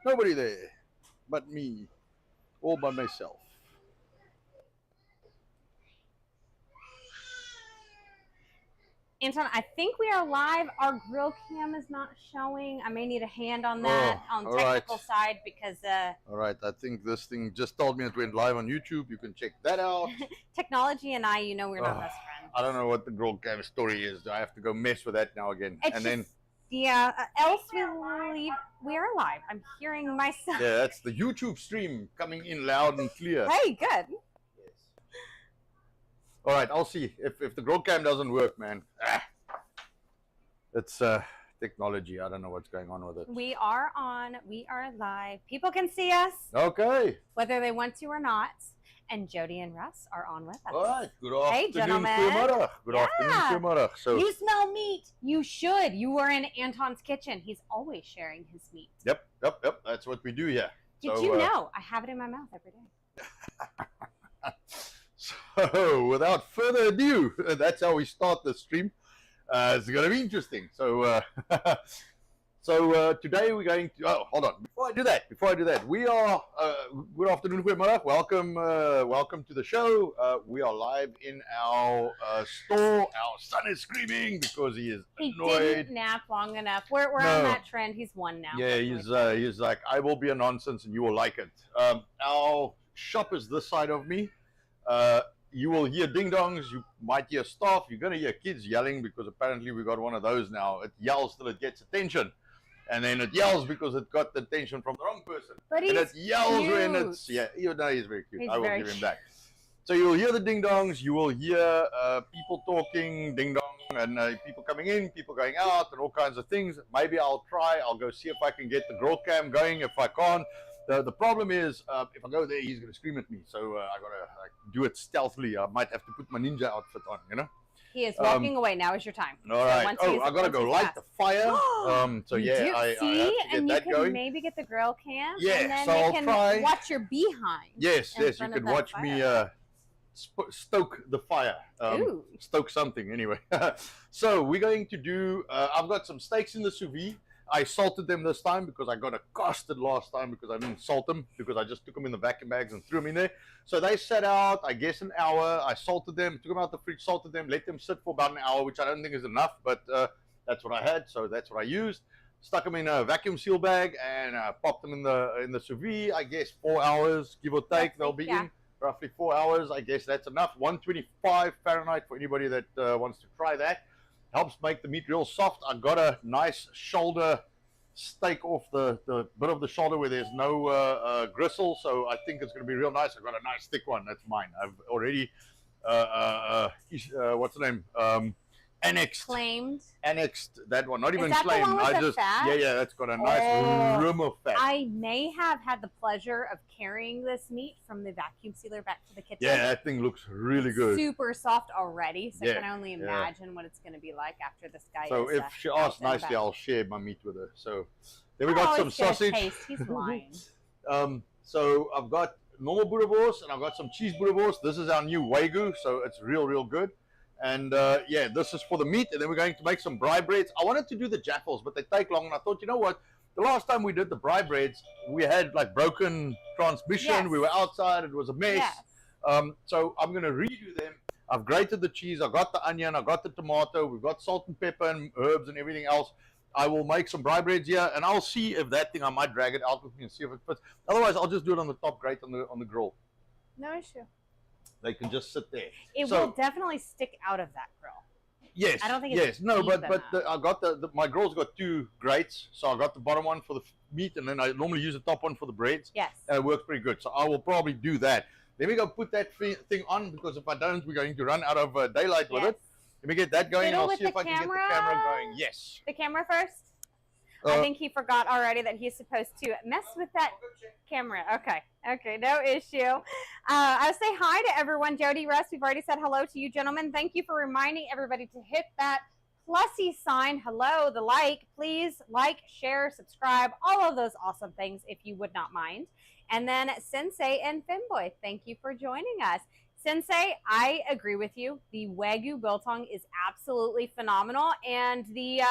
Nobody there but me, all by myself. Anton, I think we are live. Our grill cam is not showing. I may need a hand on that on technical side because all right, I think this thing just told me it went live on YouTube. You can check that out. Technology and I, you know, we're not best friends. I don't know what the grill cam story is. I have to go mess with that now again. Else we'll leave. We are live. I'm hearing myself. Yeah, that's the YouTube stream coming in loud and clear. Hey, good. Yes. All right, I'll see if the grill cam doesn't work, man. It's technology. I don't know what's going on with it. We are on. We are live. People can see us. Okay. Whether they want to or not. And Jody and Russ are on with us. All right. Good afternoon. Hey, gentlemen. Good afternoon. So you smell meat. You should. You are in Anton's kitchen. He's always sharing his meat. Yep. That's what we do here. Did you know? I have it in my mouth every day. So, without further ado, that's how we start the stream. It's going to be interesting. So, today we're going to. Oh, hold on. Before I do that, we are. Good afternoon, goedemiddag. Welcome to the show. We are live in our store. Our son is screaming because he is annoyed. He didn't nap long enough. We're on that trend. He's one now. Yeah, he's like, I will be a nonsense and you will like it. Our shop is this side of me. You will hear ding-dongs, you might hear stuff, you're going to hear kids yelling because apparently we got one of those now. It yells till it gets attention. And then it yells because it got the attention from the wrong person. But and it yells cute. When it's, yeah, even though he's very cute. I will give him that. So you will hear the ding-dongs, you will hear people talking, ding-dong, and people coming in, people going out, and all kinds of things. Maybe I'll go see if I can get the grill cam going. If I can't, the problem is, if I go there, he's going to scream at me. So I got to do it stealthily. I might have to put my ninja outfit on, you know? He is walking away. Now is your time. All right. I got to go light the fire. So yeah, I have to get that going. Maybe get the grill cam. Yeah, and then so I'll try. Watch your behind. Yes, you can watch me stoke the fire. Stoke something, anyway. So we're going to do, I've got some steaks in the sous vide. I salted them this time because I got accosted last time because I didn't salt them, because I just took them in the vacuum bags and threw them in there. So they sat out, I guess, an hour. I salted them, took them out the fridge, salted them, let them sit for about an hour, which I don't think is enough, but that's what I had, so that's what I used. Stuck them in a vacuum seal bag and popped them in the sous vide. I guess 4 hours, give or take, they'll be in. Roughly 4 hours, I guess that's enough. 125 Fahrenheit for anybody that wants to try that. Helps make the meat real soft. I got a nice shoulder steak off the bit of the shoulder where there's no gristle, so I think it's going to be real nice. I got a nice thick one. That's mine. I've already what's the name? Annexed that one. Not even claimed. I just fat? Yeah, that's got a nice rim of fat. I may have had the pleasure of carrying this meat from the vacuum sealer back to the kitchen. Yeah, that thing looks really good. Super soft already, so I can only imagine what it's going to to be like after this guy. So if she asks nicely, I'll share my meat with her. So then we got some sausage. He's lying. So I've got normal boerewors and I've got some cheese boerewors. This is our new Wagyu, so it's real good. And yeah, this is for the meat, and then we're going to make some braai breads. I wanted to do the jaffles, but they take long, and I thought, you know what? The last time we did the braai breads, we had like broken transmission. Yes. We were outside; it was a mess. Yes. So I'm going to redo them. I've grated the cheese. I got the onion. I got the tomato. We've got salt and pepper and herbs and everything else. I will make some braai breads here, and I'll see if that thing, I might drag it out with me and see if it fits. Otherwise, I'll just do it on the top grate on the grill. No issue. They can just sit there. It will definitely stick out of that grill. Yes. I don't think it's I got my grill's got two grates, so I got the bottom one for the meat, and then I normally use the top one for the breads. Yes. And it works pretty good, so I will probably do that. Let me go put that thing on, because if I don't, we're going to run out of daylight with it. Let me get that going, and I'll see if I can get the camera going. Yes. The camera first? I think he forgot already that he's supposed to mess with that camera. Okay, no issue. I'll say hi to everyone. Jody, Russ, we've already said hello to you, gentlemen. Thank you for reminding everybody to hit that plusy sign. Hello, the like. Please like, share, subscribe, all of those awesome things if you would not mind. And then Sensei and Femboy, thank you for joining us. Sensei, I agree with you. The Wagyu biltong is absolutely phenomenal. And the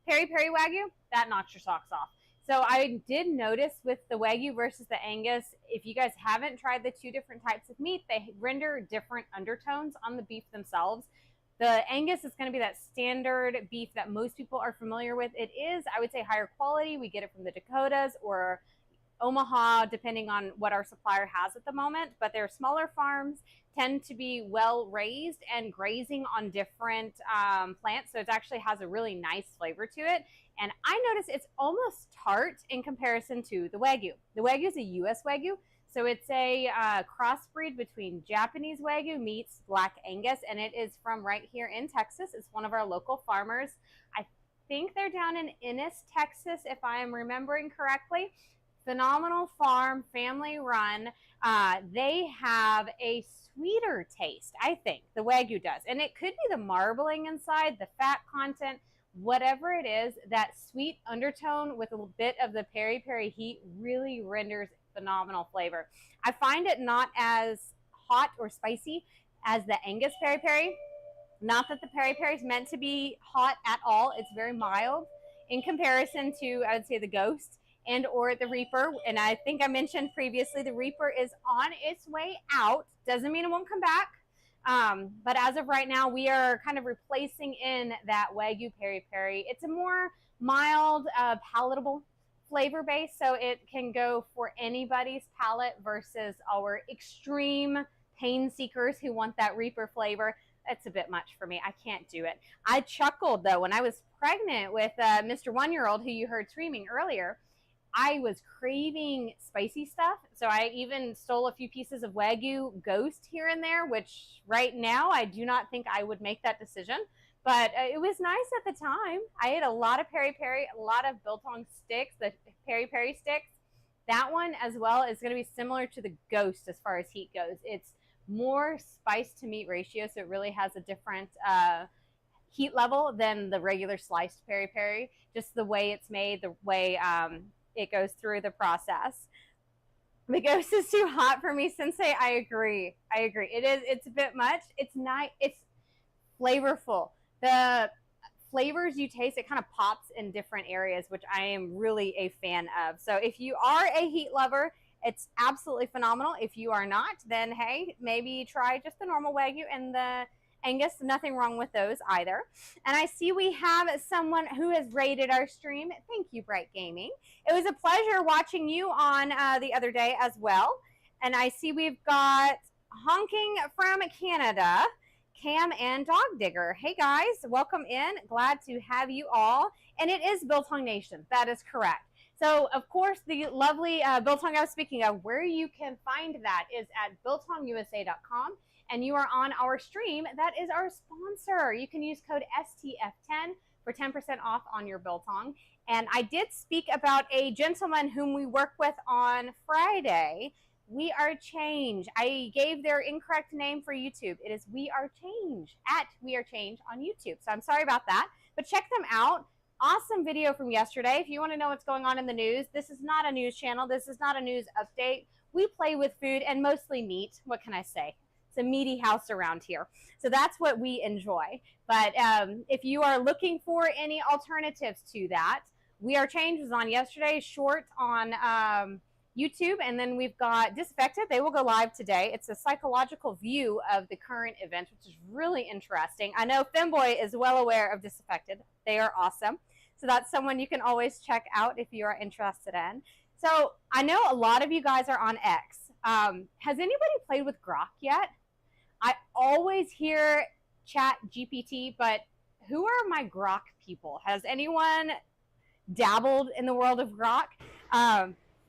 Peri Peri Wagyu, that knocks your socks off. So I did notice with the Wagyu versus the Angus, if you guys haven't tried the two different types of meat, they render different undertones on the beef themselves. The Angus is going to be that standard beef that most people are familiar with. It is, I would say, higher quality. We get it from the Dakotas or Omaha, depending on what our supplier has at the moment. But they're smaller farms, tend to be well raised and grazing on different plants. So it actually has a really nice flavor to it. And I notice it's almost tart in comparison to the Wagyu. The Wagyu is a U.S. Wagyu. So it's a crossbreed between Japanese Wagyu meets Black Angus, and it is from right here in Texas. It's one of our local farmers. I think they're down in Ennis, Texas, if I am remembering correctly. Phenomenal farm, family run. They have a sweeter taste, I think, the Wagyu does. And it could be the marbling inside, the fat content, whatever it is, that sweet undertone with a bit of the peri-peri heat really renders phenomenal flavor. I find it not as hot or spicy as the Angus peri-peri. Not that the peri-peri is meant to be hot at all. It's very mild in comparison to, I would say, the Ghost and or the Reaper. And I think I mentioned previously, the Reaper is on its way out. Doesn't mean it won't come back. But as of right now, we are kind of replacing in that Wagyu peri-peri. It's a more mild, palatable flavor base, so it can go for anybody's palate versus our extreme pain seekers who want that Reaper flavor. It's a bit much for me. I can't do it. I chuckled though when I was pregnant with Mr. 1-year-old who you heard screaming earlier. I was craving spicy stuff, so I even stole a few pieces of Wagyu Ghost here and there, which right now I do not think I would make that decision. But it was nice at the time. I ate a lot of peri-peri, a lot of biltong sticks, the peri-peri sticks. That one as well is going to be similar to the Ghost as far as heat goes. It's more spice to meat ratio, so it really has a different heat level than the regular sliced peri-peri. Just the way it's made, the way it goes through the process. The Ghost is too hot for me, Sensei. I agree. I agree. It is. It's a bit much. It's nice. It's flavorful. The flavors you taste, it kind of pops in different areas, which I am really a fan of. So if you are a heat lover, it's absolutely phenomenal. If you are not, then hey, maybe try just the normal Wagyu and the Angus. Nothing wrong with those either. And I see we have someone who has rated our stream. Thank you, Bright Gaming. It was a pleasure watching you on the other day as well. And I see we've got Honking from Canada, Cam and Dog Digger. Hey guys, welcome in. Glad to have you all. And it is Biltong Nation. That is correct. So, of course, the lovely Biltong I was speaking of, where you can find that is at biltongusa.com. And you are on our stream. That is our sponsor. You can use code S.T.F. 10 for 10% off on your Biltong. And I did speak about a gentleman whom we work with on Friday. We Are Change. I gave their incorrect name for YouTube. It is We Are Change, at We Are Change on YouTube. So I'm sorry about that. But check them out. Awesome video from yesterday. If you want to know what's going on in the news, this is not a news channel. This is not a news update. We play with food and mostly meat. What can I say? It's a meaty house around here. So that's what we enjoy. But if you are looking for any alternatives to that, We Are Change was on yesterday, short on YouTube, and then we've got Disaffected. They will go live today. It's a psychological view of the current event, which is really interesting. I know Femboy is well aware of Disaffected. They are awesome. So that's someone you can always check out if you are interested in. So I know a lot of you guys are on X. Has anybody played with Grok yet? I always hear Chat GPT, but who are my Grok people? Has anyone dabbled in the world of Grok?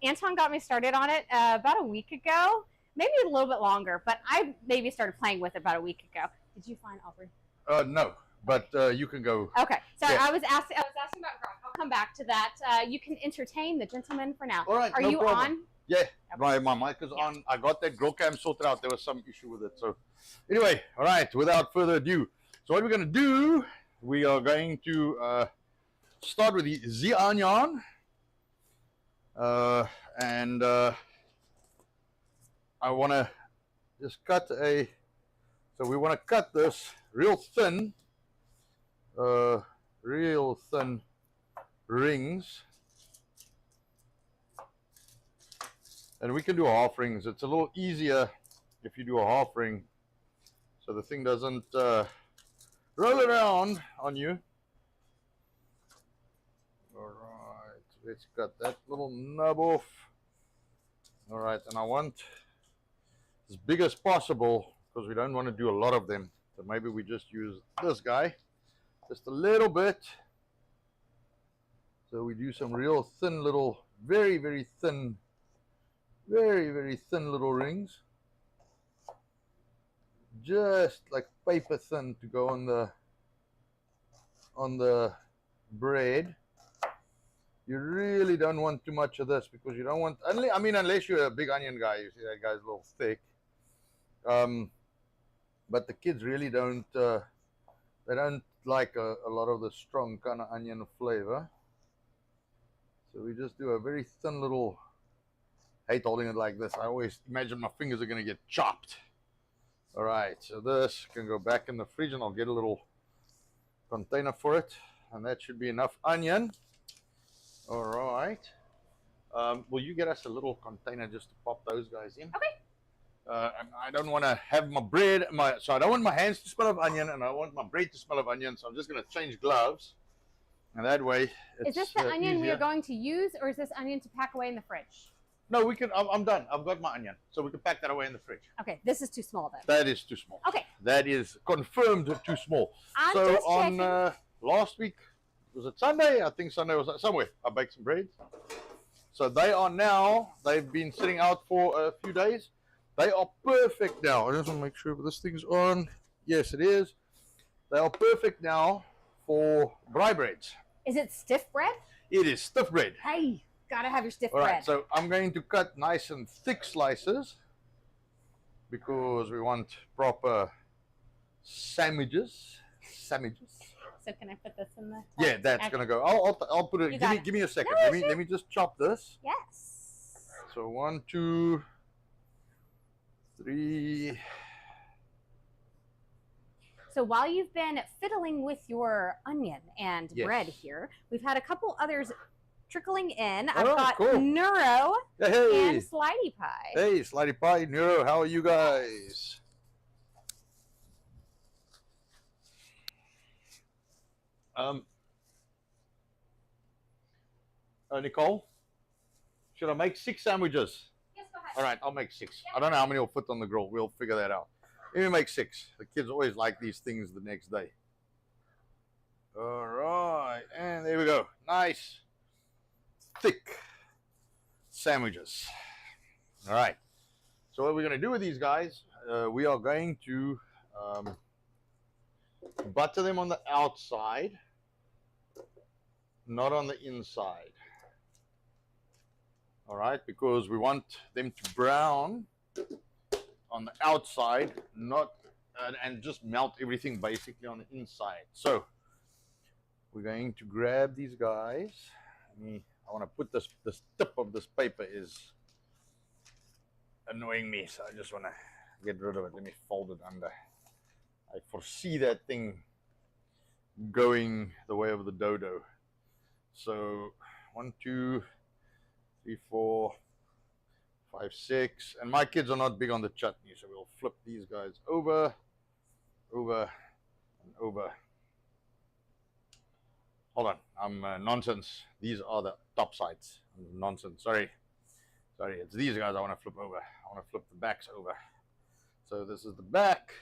Anton got me started on it about a week ago, maybe a little bit longer, but I maybe started playing with it about a week ago. Did you find Aubrey? No, but you can go. Okay, so yeah. I was asking about Grok. I'll come back to that. You can entertain the gentleman for now. All right, are no you problem. on? Yeah, my mic is on. I got that grow cam sorted out. There was some issue with it. So anyway, all right, without further ado, so what we're going to do, we are going to start with the Xianyan. And I want to just cut so we want to cut this real thin rings. And we can do half rings. It's a little easier if you do a half ring, so the thing doesn't roll around on you. Alright, let's cut that little nub off. Alright, and I want as big as possible because we don't want to do a lot of them. So maybe we just use this guy just a little bit. So we do some real thin little, very, very thin little rings. Just like paper thin to go on the bread. You really don't want too much of this because you don't want, I mean, unless you're a big onion guy, you see that guy's a little thick. But the kids really don't, they don't like a lot of the strong kind of onion flavor. So we just do a very thin little, I hate holding it like this. I always imagine my fingers are going to get chopped. All right, so this can go back in the fridge and I'll get a little container for it. And that should be enough onion. All right. Will you get us a little container just to pop those guys in? Okay. And I don't want to have my bread, so I don't want my hands to smell of onion, and I want my bread to smell of onion, so I'm just going to change gloves. And that way it's Is this the onion easier. we're going to use, or is this onion to pack away in the fridge? No, we can, I'm done. I've got my onion, so we can pack that away in the fridge. Okay, this is too small then. That is too small. Okay. That is confirmed too small. I'm so just on checking. Last week, was it Sunday? I think Sunday was somewhere. I baked some bread. So they are now, they've been sitting out for a few days. They are perfect now. I just want to make sure this thing's on. Yes, it is. They are perfect now for braai breads. Is it stiff bread? It is stiff bread. Hey, gotta have your stiff All right, bread. so I'm going to cut nice and thick slices because we want proper sandwiches. So can I put this in the? Yeah, that's gonna go. I'll put it. Give me a second. No, Let me just chop this. Yes. So 1, 2, 3. So while you've been fiddling with your onion and Yes. bread here, we've had a couple others trickling in. Oh, I've got cool. Neuro Hey, and Slidey Pie. hey, Slidey Pie, Neuro, how are you guys? Nicole, should I make 6 sandwiches? Yes, go ahead. All right, I'll make 6. I don't know how many will fit on the grill. We'll figure that out. Let me make 6. The kids always like these things the next day. All right, and there we go. Nice, thick sandwiches. All right. So what we're going to do with these guys, we are going to butter them on the outside, not on the inside. All right, because we want them to brown on the outside, not and just melt everything basically on the inside. So we're going to grab these guys. I want to put this tip of this paper is annoying me, so I just want to get rid of it. Let me fold it under. I foresee that thing going the way of the dodo. So 1, 2, 3, 4, 5, 6, and my kids are not big on the chutney, so we'll flip these guys over, and over. Hold on, I'm nonsense. These are the top sides. Nonsense. Sorry, it's these guys I want to flip over. I want to flip the backs over. So this is the back.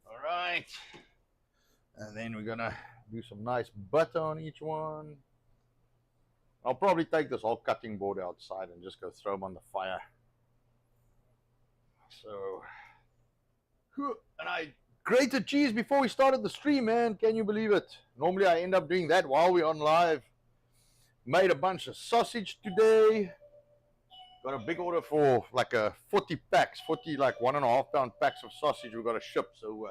All right, and then we're gonna do some nice butter on each one. I'll probably take this whole cutting board outside and just go throw them on the fire. So, and I grated cheese before we started the stream, man. Can you believe it? Normally I end up doing that while we're on live. Made a bunch of sausage today. Got a big order for like 40 packs, 40 like 1.5 pound packs of sausage we got to ship. So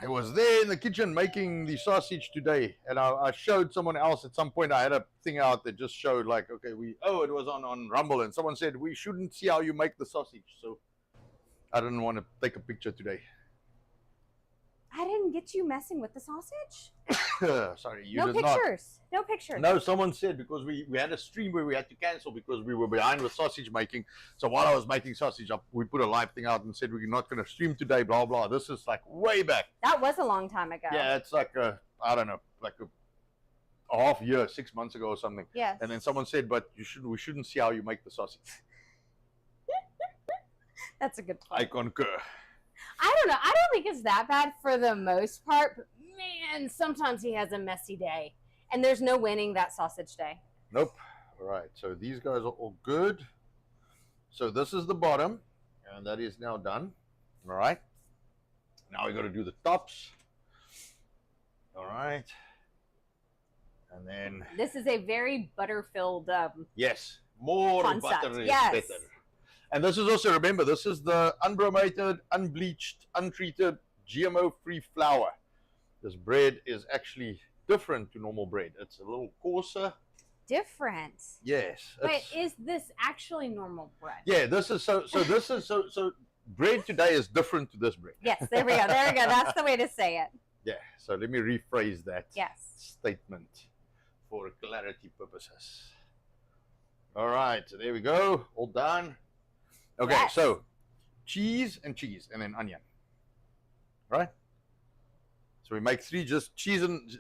I was there in the kitchen making the sausage today, and I showed someone else at some point. I had a thing out that just showed like, okay, it was on Rumble, and someone said we shouldn't see how you make the sausage. So I didn't want to take a picture today. I didn't get you messing with the sausage. Sorry, you no did pictures. No pictures. No, someone said because we had a stream where we had to cancel because we were behind with sausage making. So while I was making sausage, we put a live thing out and said we're not going to stream today, blah, blah. This is like way back. That was a long time ago. Yeah, it's like I don't know, like a half year, 6 months ago or something. Yes. And then someone said, but we shouldn't see how you make the sausage. That's a good point. I concur. I don't know. I don't think it's that bad for the most part. But man, sometimes he has a messy day. And there's no winning that sausage day. Nope. All right. So these guys are all good. So this is the bottom. And that is now done. All right. Now we got to do the tops. All right. And then... This is a very butter-filled yes. More concept. butter is Yes. better. And this is also, remember, this is the unbromated, unbleached, untreated, GMO-free flour. This bread is actually different to normal bread. It's a little coarser. Different. Yes. Wait, is this actually normal bread? Yeah, this is so bread today is different to this bread. Yes, there we go. There we go. That's the way to say it. Yeah, so let me rephrase that Yes. statement for clarity purposes. All right, so there we go. All done. Okay, Yes. so cheese and then onion. Right? So we make three, just cheese and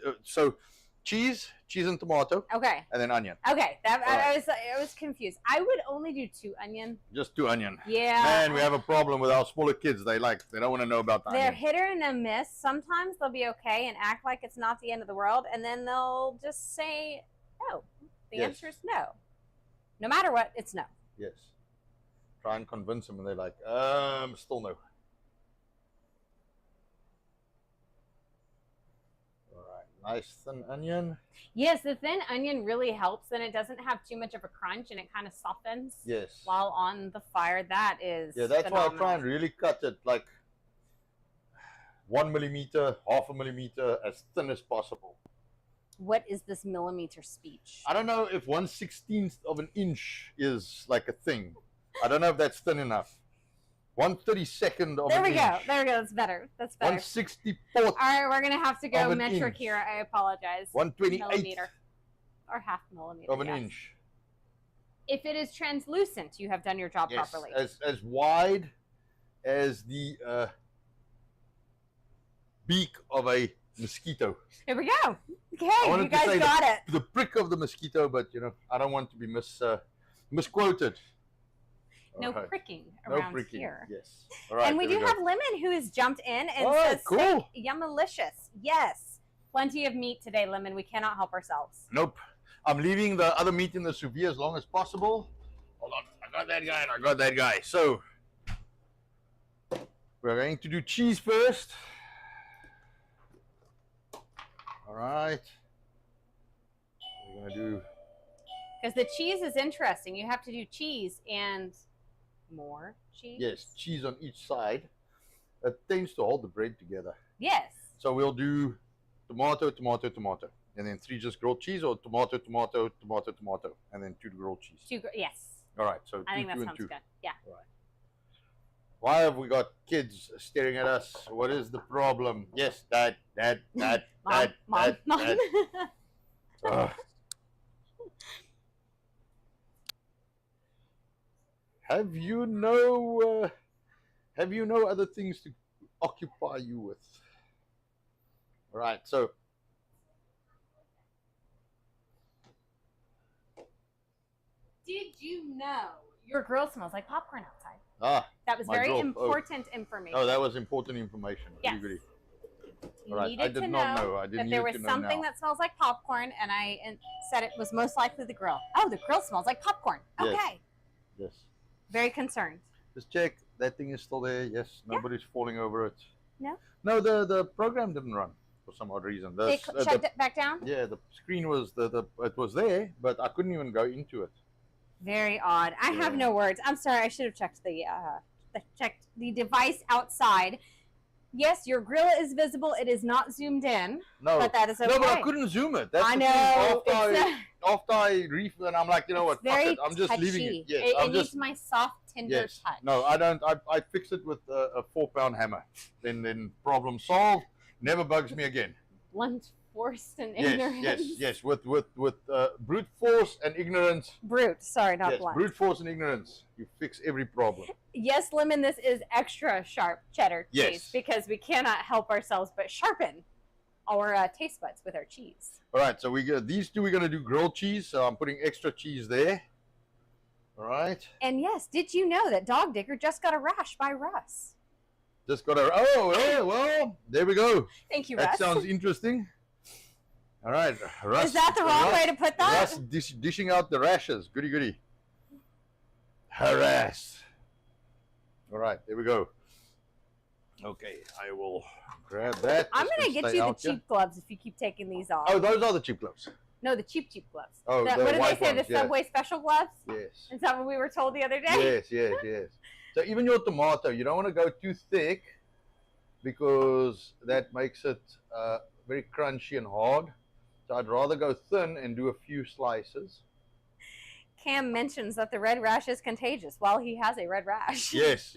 cheese and tomato, Okay. and then onion. Okay. That Right. I was confused. I would only do 2 onion. Just 2 onion. Yeah. Man, we have a problem with our smaller kids. They don't want to know about the They're onion. hit or a miss. Sometimes they'll be okay and act like it's not the end of the world, and then they'll just say no. The Yes. answer is no. No matter what, it's no. Yes. Try and convince them, and they're like, still no. All right, nice thin onion. Yes, the thin onion really helps, and it doesn't have too much of a crunch, and it kind of softens Yes. while on the fire. That is Yeah, that's why I phenomenal. try and really cut it like 1 millimeter, half a millimeter, as thin as possible. What is this millimeter speech? I don't know if 1/16th of an inch is like a thing. I don't know if that's thin enough. 1/32nd of There an we inch. go. There we go. That's better. That's better. 1/64th. All right, we're gonna have to of go an metric inch. here. I apologize. 1/28th Millimeter or half millimeter of an yes. inch. If it is translucent, you have done your job Yes, properly. as wide as the beak of a mosquito. Here we go. Okay, wanted you to guys say got it. The prick of the mosquito, but I don't want to be misquoted. No All right. pricking No around pricking. here. Yes. All right. And we there do go. have Lemon who has jumped in and Oh, says, cool. Yummalicious. Yes. Plenty of meat today, Lemon. We cannot help ourselves. Nope. I'm leaving the other meat in the sous vide as long as possible. Hold on. I got that guy and I got that guy. So we're going to do cheese first. All right. We're going to do... Because the cheese is interesting. You have to do cheese and more cheese. Yes, cheese on each side. It tends to hold the bread together. Yes. So we'll do tomato, tomato, tomato. And then 3 just grilled cheese, or tomato, tomato, tomato, tomato. And then 2 grilled cheese. Yes. All right, so I think that 2 and sounds 2. good. Yeah. All right. Why have we got kids staring at us? What is the problem? Yes, dad, dad, dad, Mom, dad, mom, dad, mom. dad. Ugh. Have you no other things to occupy you with? All right, so Did you know your grill smells like popcorn outside? That was my very grill. important information. oh, that was important information. Yes. Legally. You All right, needed I did to not know know. I didn't that need there to was know something now. that smells like popcorn, and I said it was most likely the grill. Oh, the grill smells like popcorn. Yes. Okay. Yes. Very concerned. Just check that thing is still there. Yes, nobody's falling over it. No? No, the program didn't run for some odd reason. They shut it back down? Yeah, the screen was it was there, but I couldn't even go into it. Very odd. I have Yeah. no words. I'm sorry. I should have checked the device outside. Yes, your grill is visible. It is not zoomed in, No, but that is okay. no, but I couldn't zoom it. That's I the know. thing. After I and I'm like, you know what? It's Fuck very it. I'm just touchy. leaving it. Yes, it I'm needs just my soft, tender touch. No, I don't. I fix it with a 4-pound hammer. Then problem solved. Never bugs me again. Blunt force and Yes, ignorance. yes. With brute force and ignorance. Brute, sorry, not Yes, blunt. brute force and ignorance. You fix every problem. Yes, Lemon, this is extra sharp cheddar cheese Yes. because we cannot help ourselves but sharpen our taste buds with our cheese. All right, so these two we're going to do grilled cheese. So I'm putting extra cheese there. All right. And yes, did you know that Dog Digger just got a rash by Russ? Just got a, well, there we go. Thank you, That Russ. sounds interesting. All right, Russ. Is that the wrong way to put that? Russ dishing out the rashes. Goody, goody. Harass. All right, there we go. Okay, I will grab that. I'm going to get you the cheap gloves if you keep taking these off. Oh, those are the cheap gloves. No, the cheap gloves. Oh, what did they say? The Subway special gloves? Yes. Is that what we were told the other day? Yes. So even your tomato, you don't want to go too thick because that makes it very crunchy and hard. So I'd rather go thin and do a few slices. Cam mentions that the red rash is contagious while he has a red rash. Yes.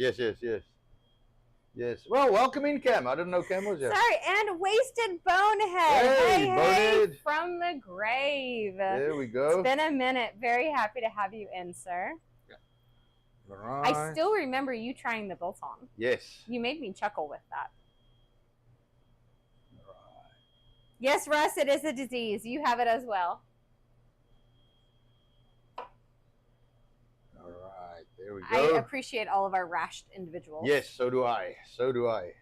Well, welcome in, Cam. I didn't know Cam was here. Sorry, and Wasted Bonehead. Hey, Bonehead. From the grave. There we go. It's been a minute. Very happy to have you in, sir. All right. I still remember you trying the biltong. Yes. You made me chuckle with that. All right. Yes, Russ, it is a disease. You have it as well. All right. There we go. I appreciate all of our rashed individuals. Yes, so do I. So do I.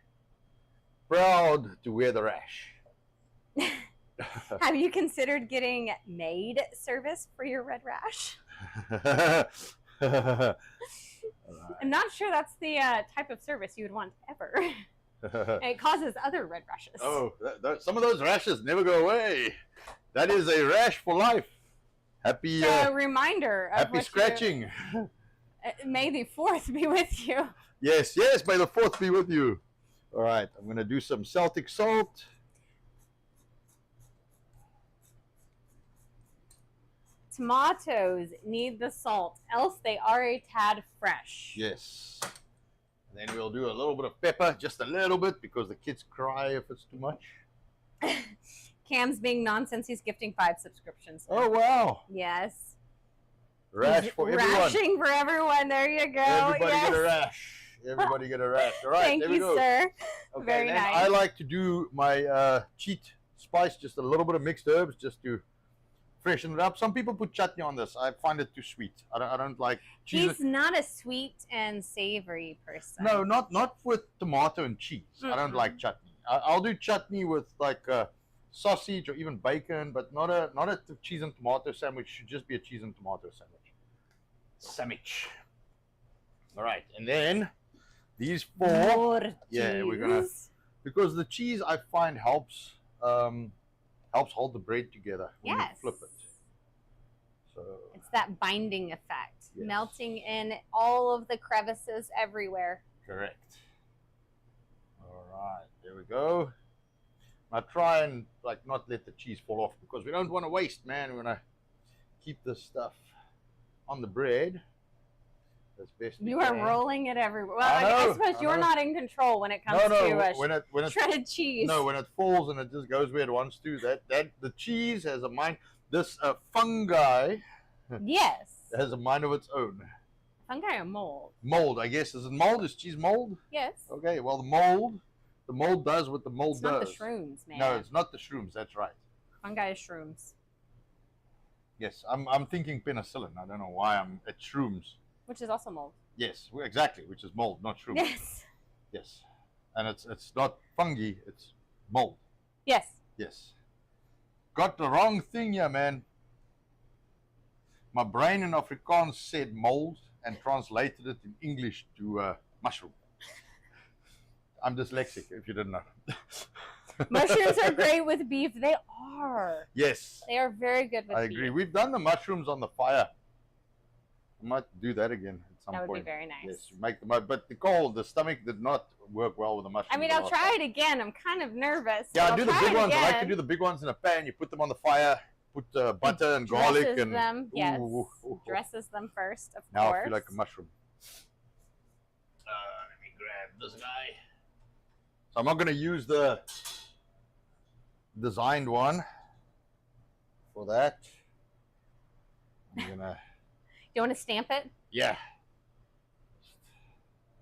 Proud to wear the rash. Have you considered getting maid service for your red rash? Right. I'm not sure that's the type of service you would want ever. It causes other red rashes. Oh, some of those rashes never go away. That is a rash for life. Happy reminder of happy scratching. May the 4th be with you. Yes, may the 4th be with you. All right, I'm going to do some Celtic salt. Tomatoes need the salt, else they are a tad fresh. Yes. And then we'll do a little bit of pepper, just a little bit, because the kids cry if it's too much. Cam's being nonsense. He's gifting 5 subscriptions. Oh, wow. Yes. Rash for everyone. Rashing for everyone. There you go. Everybody yes. get a rash. Everybody get a rash. All right, Thank there we you, go. sir. Okay, Very and nice. I like to do my cheat spice, just a little bit of mixed herbs, just to freshen it up. Some people put chutney on this. I find it too sweet. I don't like cheese. He's not a sweet and savory person. No, not with tomato and cheese. I don't like chutney. I'll do chutney with like sausage or even bacon, but not a cheese and tomato sandwich. Should just be a cheese and tomato sandwich. All right, and then these 4. Broodjies. Yeah, we're gonna, because the cheese I find helps hold the bread together when you flip it. So it's that binding effect, yes. melting in all of the crevices everywhere. Correct. All right, there we go. Now try and like not let the cheese fall off, because we don't want to waste, man. We want to keep this stuff on the bread as best we You can. are rolling it everywhere. Well, I suppose you're not in control when it comes to when shredded cheese. No, when it falls and it just goes where it wants to. That the cheese has a mind. This fungi. Yes. Has a mind of its own. Fungi or mold? Mold, I guess. Is it mold? Is cheese mold? Yes. Okay. Well, the mold does what the mold does. It's not the shrooms, man. No, it's not the shrooms. That's right. Fungi is shrooms. Yes, I'm thinking penicillin. I don't know why I'm at shrooms. Which is also mold. Yes, exactly. Which is mold, not shrooms. Yes. Yes, and it's not fungi. It's mold. Yes. Yes. Got the wrong thing here, man. My brain in Afrikaans said mold and translated it in English to mushroom. I'm dyslexic, if you didn't know. Mushrooms are great with beef. They are. Yes. They are very good with beef. I agree. We've done the mushrooms on the fire. I might do that again at some point. That would be very nice. Yes, make them. But Nicole, the stomach did not work well with the mushrooms. I mean, I'll try it again. I'm kind of nervous. Yeah, I do the big ones. Again. I like to do the big ones in a pan. You put them on the fire, put butter and garlic and them. Yes. Ooh. Dresses them first, of now course. I feel like a mushroom. Let me grab this guy. So I'm not going to use the designed one for that. I'm gonna. You want to stamp it? Yeah.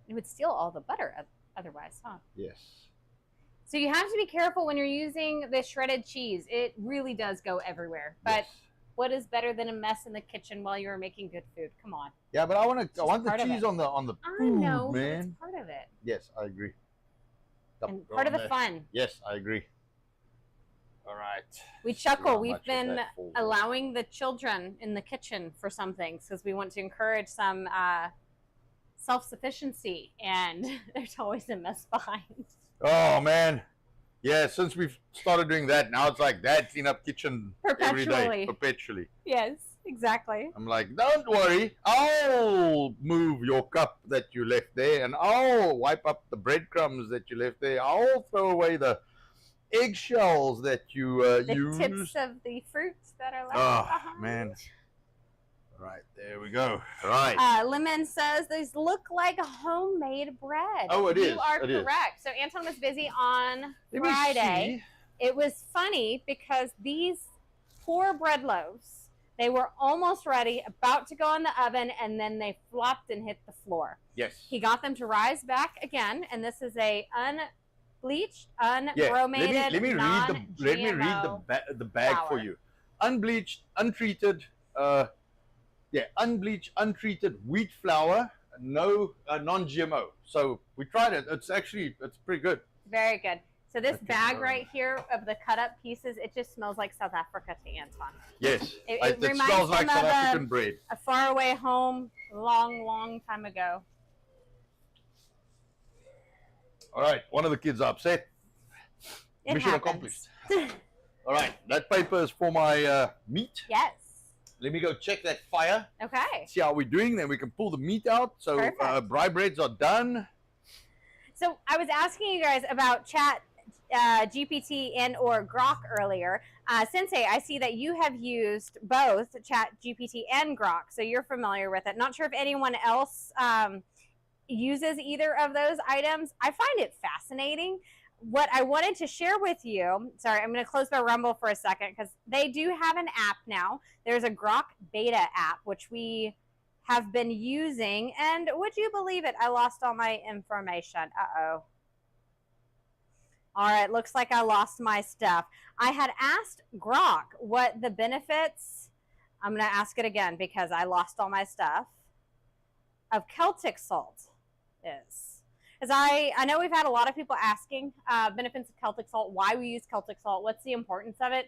It would steal all the butter otherwise, huh? Yes. So you have to be careful when you're using the shredded cheese. It really does go everywhere. But Yes. what is better than a mess in the kitchen while you're making good food? Come on. Yeah, but I want the part of cheese it. on the I food, know, but man. it's part of it. Yes, I agree. And part of the fun. Yes, I agree. All right. We chuckle. We've been allowing the children in the kitchen for some things because we want to encourage some self-sufficiency, and there's always a mess behind. Oh man, yeah. Since we've started doing that, now it's like Dad clean up kitchen every day, perpetually. Yes, exactly. I'm like, don't worry, I'll move your cup that you left there, and I'll wipe up the breadcrumbs that you left there. I'll throw away the eggshells that you use. The tips of the fruits that are left behind. Man. Right, there we go. Right. Lemon says these look like homemade bread. Oh, it is. You are correct. So Anton was busy on Friday. It was funny because these poor bread loaves, they were almost ready, about to go in the oven, and then they flopped and hit the floor. Yes. He got them to rise back again, and this is a unbleached, unbromated, let me read the bag flour for you. Unbleached, untreated, unbleached, untreated wheat flour, no non-GMO. So we tried it. It's pretty good. Very good. So this bag right here of the cut up pieces, it just smells like South Africa to Anton. Yes, it reminds smells like him South of African bread. A faraway home, long time ago. All right, one of the kids are upset. Mission accomplished. All right, that paper is for my meat. Yes. Let me go check that fire. Okay. See how we're doing, then we can pull the meat out. So braai breads are done. So I was asking you guys about Chat GPT and or Grok earlier. Sensei, I see that you have used both Chat GPT and Grok, so you're familiar with it. Not sure if anyone else uses either of those items. I find it fascinating. What I wanted to share with you, sorry, I'm going to close my Rumble for a second because they do have an app now. There's a Grok beta app, which we have been using. And would you believe it? I lost all my information. Uh-oh. All right, looks like I lost my stuff. I had asked Grok what the benefits, I'm going to ask it again because I lost all my stuff, of Celtic salt is. Because I know we've had a lot of people asking benefits of Celtic salt, why we use Celtic salt, what's the importance of it.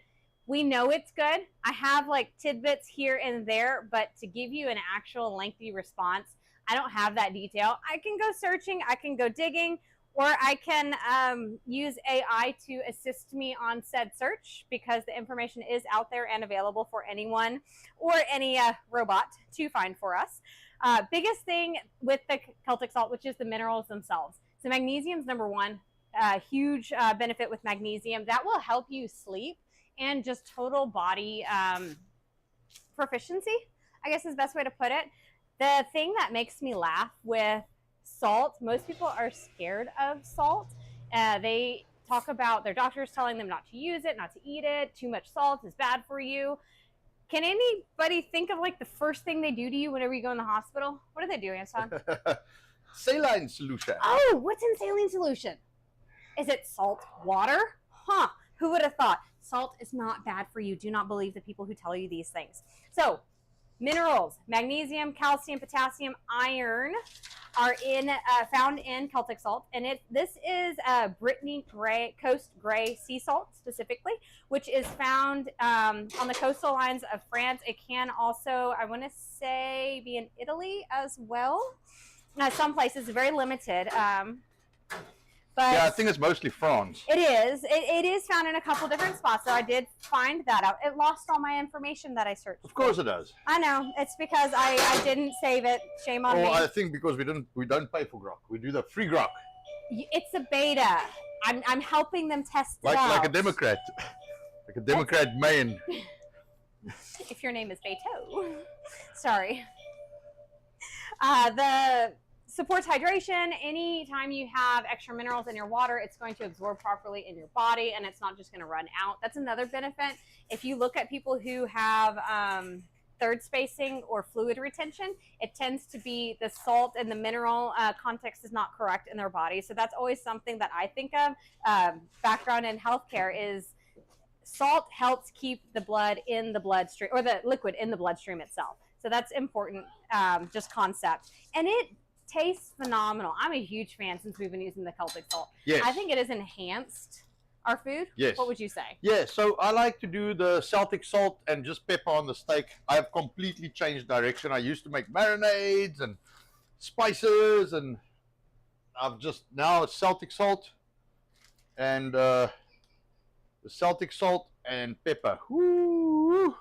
We know it's good. I have like tidbits here and there, but to give you an actual lengthy response, I don't have that detail. I can go searching, I can go digging, or I can use AI to assist me on said search because the information is out there and available for anyone or any robot to find for us. Biggest thing with the Celtic salt, which is the minerals themselves. So magnesium is number one, huge benefit with magnesium. That will help you sleep and just total body proficiency, I guess is the best way to put it. The thing that makes me laugh with salt, most people are scared of salt. They talk about their doctors telling them not to use it, not to eat it, too much salt is bad for you. Can anybody think of like the first thing they do to you whenever you go in the hospital? What do they do, Anton? Saline solution. Oh, what's in saline solution? Is it salt water? Huh, who would have thought? Salt is not bad for you. Do not believe the people who tell you these things. So, minerals, magnesium, calcium, potassium, iron are found in Celtic salt, and this is Brittany Coast Gray sea salt specifically, which is found on the coastal lines of France. It can also, I want to say, be in Italy as well. Some places, very limited. But yeah, I think it's mostly France. It is. It is found in a couple different spots, so I did find that out. It lost all my information that I searched. Of course it does. I know. It's because I didn't save it. Shame on me. I think because we don't pay for Grok. We do the free Grok. It's a beta. I'm helping them test it out. Like a Democrat. Like a Democrat man. If your name is Beto. Sorry. The supports hydration. Anytime you have extra minerals in your water, it's going to absorb properly in your body, and it's not just going to run out. That's another benefit. If you look at people who have third spacing or fluid retention, it tends to be the salt and the mineral context is not correct in their body. So that's always something that I think of. Background in healthcare is salt helps keep the blood in the bloodstream, or the liquid in the bloodstream itself. So that's important, just concept. And it tastes phenomenal. I'm a huge fan since we've been using the Celtic salt. Yes. I think it has enhanced our food. Yes. What would you say? Yeah, so I like to do the Celtic salt and just pepper on the steak. I've completely changed direction. I used to make marinades and spices, and I've just, now it's Celtic salt and the Celtic salt and pepper. Woo!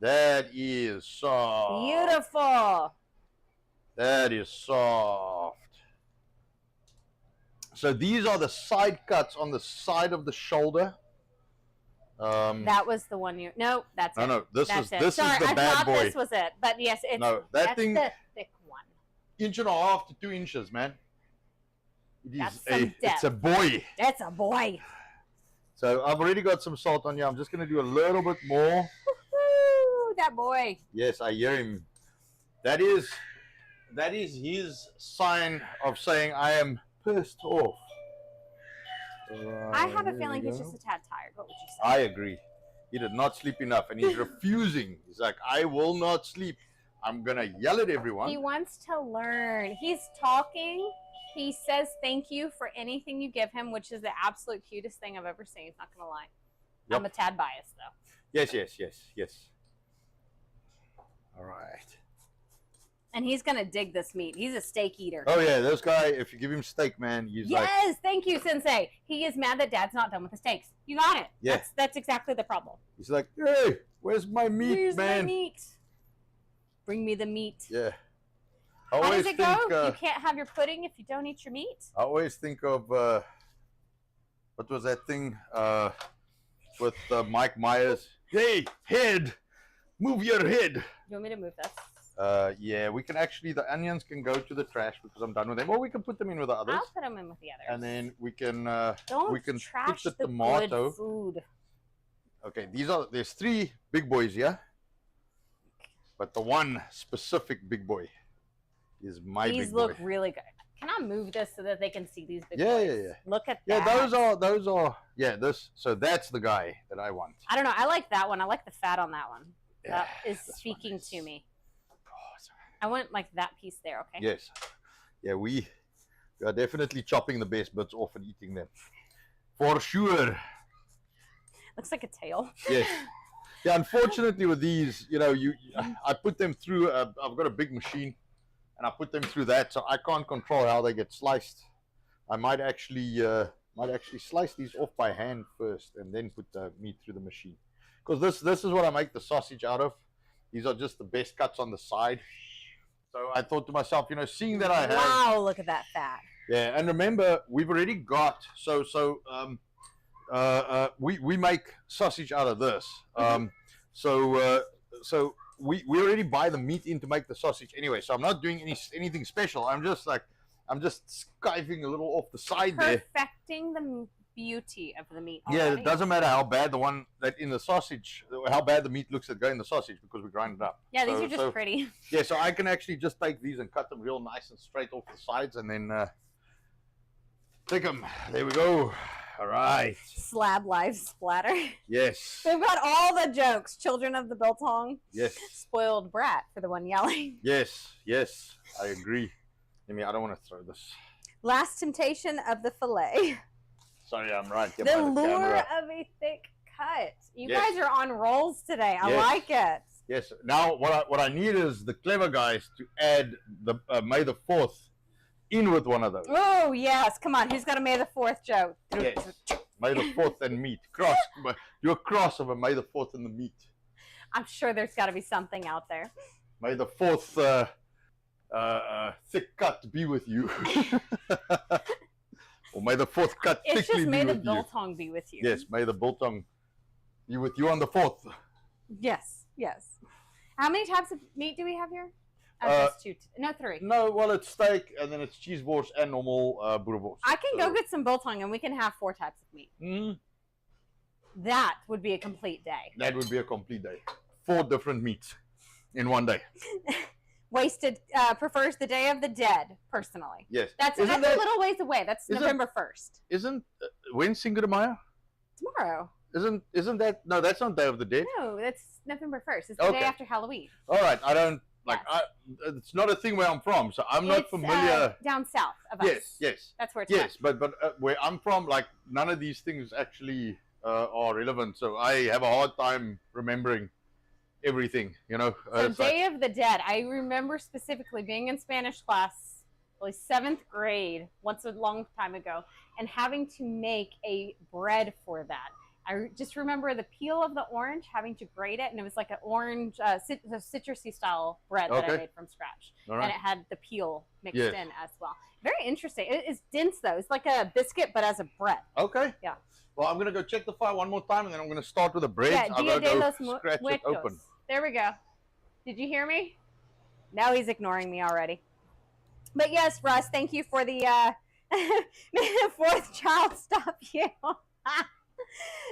That is soft. Beautiful. That is soft. So these are the side cuts on the side of the shoulder. That was the one you. No, that's it. No, this that's is it. this Sorry, is the I bad thought boy. this was it, but yes, it's No, that that's thing, the thick one. 1.5 to 2 inches, man. It That's is some it's a boy. That's a boy. So I've already got some salt on here. I'm just gonna do a little bit more. Woo-hoo, that boy. Yes, I hear him. That is his sign of saying I am pissed off. I have a There feeling we he's go. just a tad tired. What would you say? I agree. He did not sleep enough, and he's refusing. He's like, I will not sleep. I'm gonna yell at everyone. He wants to learn. He's talking. He says thank you for anything you give him, which is the absolute cutest thing I've ever seen. Not gonna lie. Yep. I'm a tad biased though. Yes. All right. And he's gonna dig this meat. He's a steak eater. Oh yeah, this guy. If you give him steak, man, he's like, Yes, thank you, Sensei. He is mad that Dad's not done with the steaks. You got it. Yeah. That's exactly the problem. he's like, hey, where's my meat, Where's man? my meat? Bring me the meat. Yeah. I How always does it think, go? You can't have your pudding if you don't eat your meat. I always think of what was that thing with Mike Myers? Hey, head, move your head. You want me to move this? Yeah, we can actually, the onions can go to the trash because I'm done with them, or we can put them in with the others, I'll put them in with the others. and then we can Don't we can trash put the the tomato. good food. Okay, there's 3 big boys here, but the one specific big boy is my These big look boy. really good. Can I move this so that they can see these big Yeah, boys? yeah. Look at Yeah, that. those are yeah, so that's the guy that I want. I don't know. I like that one. I like the fat on that one. Yeah, That is this speaking one is- to me. Oh, sorry. I want like that piece there, okay? Yes. Yeah, we are definitely chopping the best bits off and eating them. For sure. Looks like a tail. Yes. Yeah, unfortunately with these, you know, I put them through, I've got a big machine, and I put them through that, so I can't control how they get sliced. I might actually slice these off by hand first and then put the meat through the machine. Because this is what I make the sausage out of. These are just the best cuts on the side. So I thought to myself, you know, seeing that I have... Wow, look at that fat. Yeah, and remember, we've already got, we make sausage out of this. So we already buy the meat in to make the sausage anyway. So I'm not doing anything special. I'm just skiving a little off the side there. Perfecting the beauty of the meat Yeah, already. it doesn't matter how bad the one that in the sausage, how bad the meat looks that go in the sausage because we grind it up. Yeah, these are just pretty. Yeah, so I can actually just take these and cut them real nice and straight off the sides and then take them. There we go. All right. Slab life splatter. Yes. We've got all the jokes. Children of the biltong. Yes. Spoiled brat for the one yelling. Yes. I agree. I don't want to throw this. Last temptation of the fillet. Sorry, I'm right. Get The by lure camera. of a thick cut. You Yes. guys are on rolls today. I Yes. like it. Yes. Now, what I need is the clever guys to add the May the 4th in with one of those. Oh, yes. Come on. Who's got a May the 4th joke? Yes. May the 4th and meat. Do a cross of a May the 4th and the meat. I'm sure there's got to be something out there. May the 4th thick cut be with you. Or may the 4th cut It's thickly just be may the with you. biltong be with you. Yes, may the biltong be with you on the 4th. Yes. How many types of meat do we have here? Just two. No, three. No, well, it's steak, and then it's cheese borscht and normal boerewors. I can go get some biltong, and we can have 4 types of meat. Mm. That would be a complete day. That would be a complete day. 4 different meats in one day. Wasted prefers the Day of the Dead, personally. Yes. That's a little ways away. That's November 1st. Isn't when's Cinco de Mayo? Tomorrow. Isn't that, no, that's not Day of the Dead. No, that's November 1st. It's the day after Halloween. All right, I don't like. Yes. It's not a thing where I'm from, so I'm not familiar. Down south of us. Yes. That's where it's yes, from. but where I'm from, like none of these things actually are relevant. So I have a hard time remembering everything. You know. So Day of the Dead. I remember specifically being in Spanish class, probably 7th grade, once a long time ago, and having to make a bread for that. I just remember the peel of the orange, having to grate it, and it was like an orange, citrusy style bread that I made from scratch. Right. And it had the peel mixed in as well. Very interesting. It is dense, though. It's like a biscuit, but as a bread. Okay. Yeah. Well, I'm going to go check the fire one more time, and then I'm going to start with the bread. Yeah, I'm going to go scratch it muertos. open. There we go. Did you hear me? Now he's ignoring me already. But yes, Russ, thank you for the may the 4th child stop you.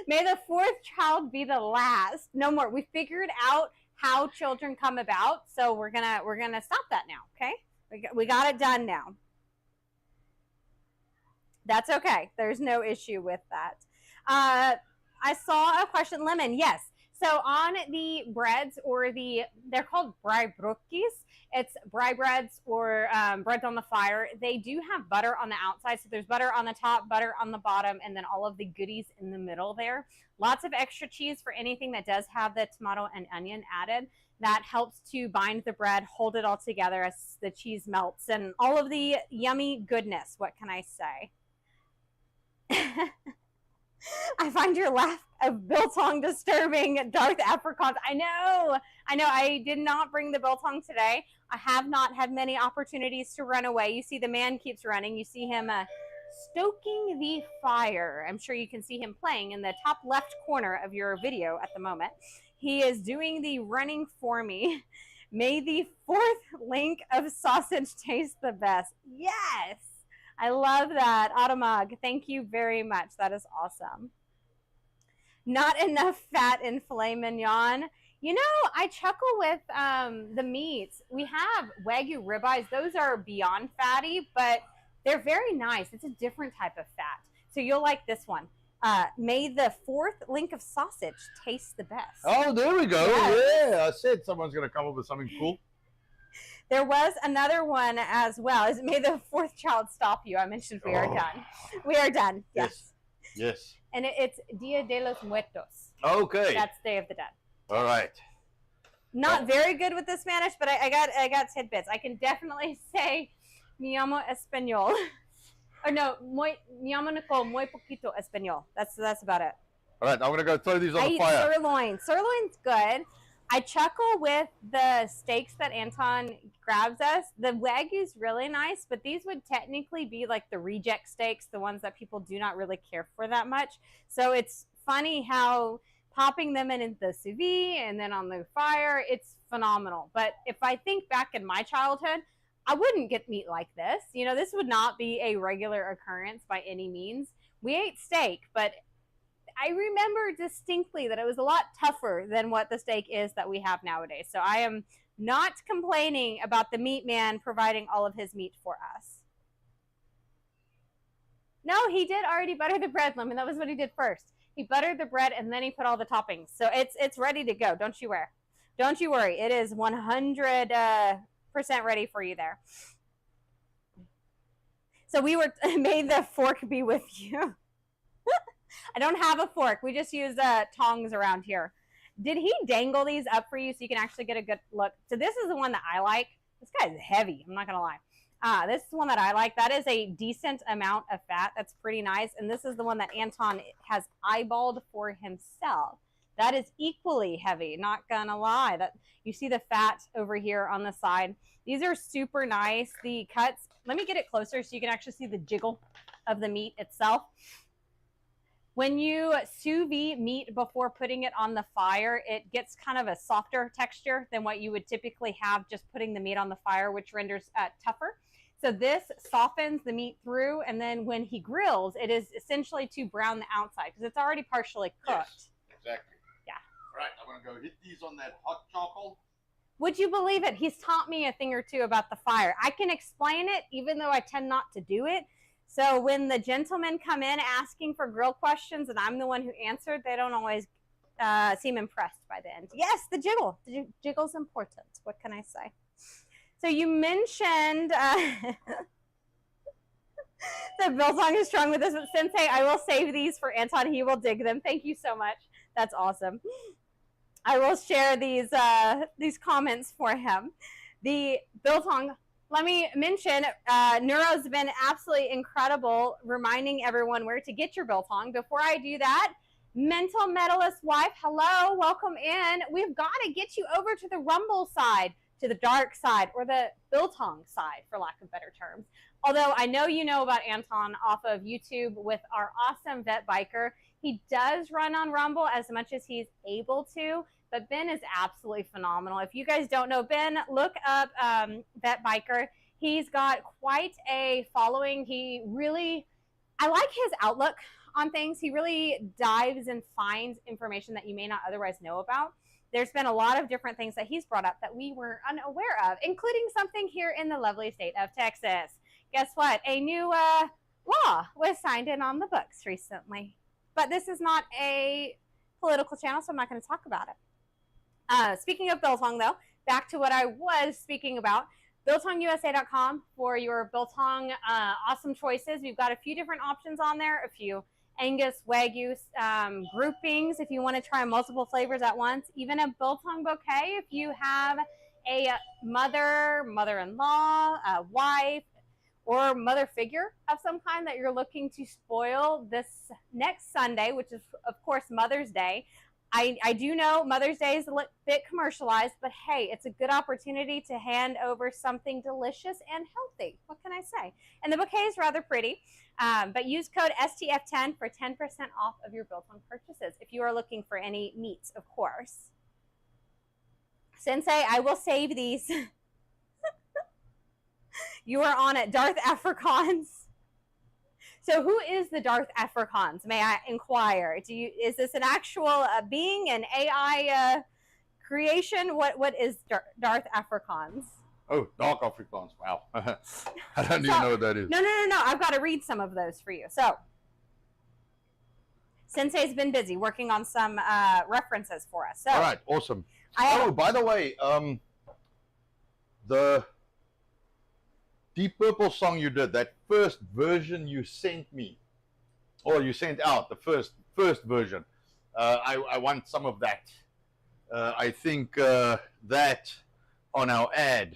May the 4th child be the last. No more. We figured out how children come about, so we're gonna stop that now. Okay, we got it done now. That's okay. There's no issue with that. I saw a question, Lemon. Yes. So on the breads, or they're called Braai Broodjies. It's Braai breads or breads on the fire. They do have butter on the outside. So there's butter on the top, butter on the bottom, and then all of the goodies in the middle there. Lots of extra cheese for anything that does have the tomato and onion added. That helps to bind the bread, hold it all together as the cheese melts, and all of the yummy goodness. What can I say? I find your laugh of biltong disturbing, Darth Apricot. I know. I did not bring the biltong today. I have not had many opportunities to run away. You see the man keeps running. You see him stoking the fire. I'm sure you can see him playing in the top left corner of your video at the moment. He is doing the running for me. May the 4th link of sausage taste the best. Yes. I love that. Automag, thank you very much. That is awesome. Not enough fat in filet mignon. You know, I chuckle with the meats. We have Wagyu ribeyes. Those are beyond fatty, but they're very nice. It's a different type of fat. So you'll like this one. May the 4th link of sausage taste the best. Oh, there we go. Yes. Yeah, I said someone's going to come up with something cool. There was another one as well. Is May the 4th child stop you? I mentioned we are done. We are done. Yes. And it's Dia de los Muertos. Okay. That's Day of the Dead. All right. Not very good with the Spanish, but I got tidbits. I can definitely say mi amo español. Or no, mi amo Nicole, muy poquito español. That's about it. All right, I'm going to go throw these on the fire. Sirloin. Sirloin's good. I chuckle with the steaks that Anton grabs us. The Wagyu's really nice, but these would technically be like the reject steaks, the ones that people do not really care for that much. So it's funny how popping them in the sous vide and then on the fire, it's phenomenal. But if I think back in my childhood, I wouldn't get meat like this. You know, this would not be a regular occurrence by any means. We ate steak, but I remember distinctly that it was a lot tougher than what the steak is that we have nowadays. So I am not complaining about the meat man providing all of his meat for us. No, he did already butter the bread, Lemon. That was what he did first. He buttered the bread and then he put all the toppings. So it's ready to go. Don't you worry. Don't you worry. It is 100% ready for you there. So we were, may the fork be with you. I don't have a fork. We just use tongs around here. Did he dangle these up for you so you can actually get a good look? So this is the one that I like. This guy's heavy. I'm not going to lie. This is the one that I like. That is a decent amount of fat. That's pretty nice. And this is the one that Anton has eyeballed for himself. That is equally heavy. Not going to lie. That you see the fat over here on the side. These are super nice. The cuts, let me get it closer so you can actually see the jiggle of the meat itself. When you sous vide meat before putting it on the fire, it gets kind of a softer texture than what you would typically have just putting the meat on the fire, which renders tougher. So this softens the meat through, and then when he grills, it is essentially to brown the outside because it's already partially cooked. Yes, exactly. Yeah. All right, I'm going to go hit these on that hot charcoal. Would you believe it? He's taught me a thing or two about the fire. I can explain it, even though I tend not to do it. So when the gentlemen come in asking for grill questions and I'm the one who answered, they don't always seem impressed by the end. Yes, the jiggle. The jiggle's important. What can I say? So you mentioned the biltong is strong with this, but Sensei, I will save these for Anton. He will dig them. Thank you so much. That's awesome. I will share these comments for him. The biltong, let me mention, Neuro's been absolutely incredible reminding everyone where to get your biltong. Before I do that, Mental Medalist Wife, hello, welcome in. We've got to get you over to the Rumble side, to the dark side, or the biltong side, for lack of better terms. Although I know you know about Anton off of YouTube with our awesome vet biker. He does run on Rumble as much as he's able to, but Ben is absolutely phenomenal. If you guys don't know Ben, look up Vet Biker. He's got quite a following. I like his outlook on things. He really dives and finds information that you may not otherwise know about. There's been a lot of different things that he's brought up that we were unaware of, including something here in the lovely state of Texas. Guess what? A new law was signed in on the books recently. But this is not a political channel, so I'm not going to talk about it. Speaking of biltong, though, back to what I was speaking about, biltongusa.com for your biltong awesome choices. We've got a few different options on there, a few Angus, Wagyu groupings if you want to try multiple flavors at once, even a biltong bouquet if you have a mother-in-law, a wife, or mother figure of some kind that you're looking to spoil this next Sunday, which is, of course, Mother's Day. I do know Mother's Day is a bit commercialized, but hey, it's a good opportunity to hand over something delicious and healthy. What can I say? And the bouquet is rather pretty, but use code S.T.F. 10 for 10% off of your biltong purchases if you are looking for any meats, of course. Sensei, I will save these. You are on it. Darth Afrikaans. So who is the Darth Afrikaans, may I inquire? Is this an actual being, an AI creation? What is Darth Afrikaans? Oh, Dark Afrikaans. Wow. I don't even know what that is. No. I've got to read some of those for you. So Sensei's been busy working on some references for us. So, all right, awesome. By the way, the Deep Purple song you did, that first version you sent me, or you sent out, the first version, I want some of that. I think that on our ad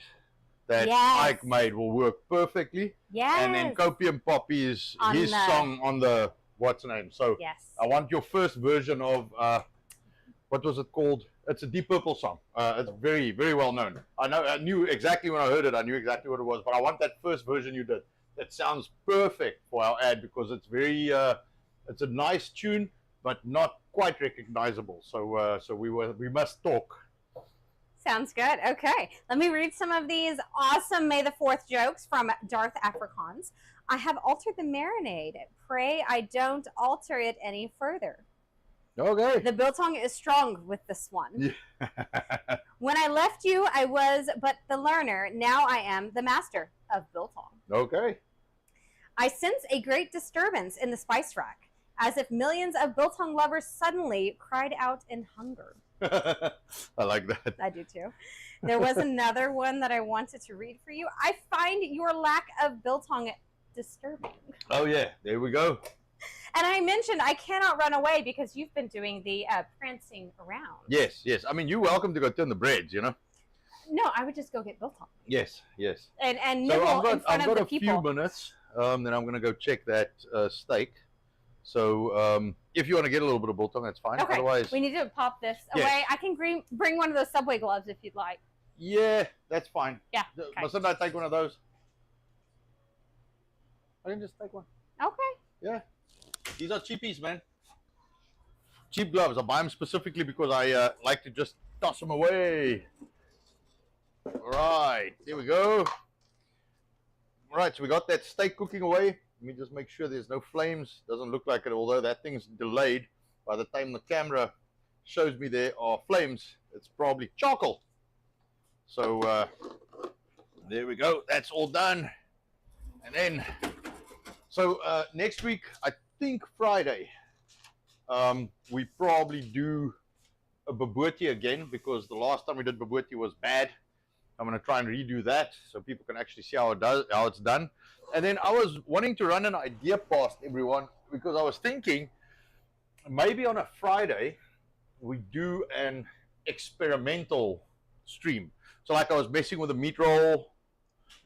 that Ike made will work perfectly. Yes. And then Copium Poppy's his song on the, what's the name? So yes. I want your first version of, what was it called? It's a Deep Purple song. It's very, very well known. I knew exactly when I heard it. I knew exactly what it was. But I want that first version you did. That sounds perfect for our ad because it's very, it's a nice tune, but not quite recognizable. So, we must talk. Sounds good. Okay, let me read some of these awesome May the 4th jokes from Darth Afrikaans. I have altered the marinade. Pray I don't alter it any further. Okay. The biltong is strong with this one. When I left you, I was but the learner. Now I am the master of biltong. Okay. I sense a great disturbance in the spice rack, as if millions of biltong lovers suddenly cried out in hunger. I like that. I do too. There was another one that I wanted to read for you. I find your lack of biltong disturbing. Oh yeah, there we go. And I mentioned I cannot run away because you've been doing the prancing around. Yes. And you're welcome to go turn the breads, you know. No, I would just go get biltong. Yes. And nibble in front of the people. I've got a few minutes, then I'm going to go check that steak. So if you want to get a little bit of biltong, that's fine. Okay. Otherwise, we need to pop this away. I can bring one of those Subway gloves if you'd like. Yeah, that's fine. Yeah. Okay. Mustn't I take one of those? I can just take one. Okay. Yeah. These are cheapies, man. cheap gloves. I buy them specifically because I like to just toss them away. All right, here we go. All right, so we got that steak cooking away. Let me just make sure there's no flames. Doesn't look like it, although that thing's delayed. By the time the camera shows me there are flames, it's probably charcoal. So there we go. That's all done. And then, so next week, I think Friday, we probably do a bobotie again, because the last time we did bobotie was bad. I'm going to try and redo that so people can actually see how it's done. And then I was wanting to run an idea past everyone, because I was thinking maybe on a Friday we do an experimental stream. So like I was messing with a meat roll,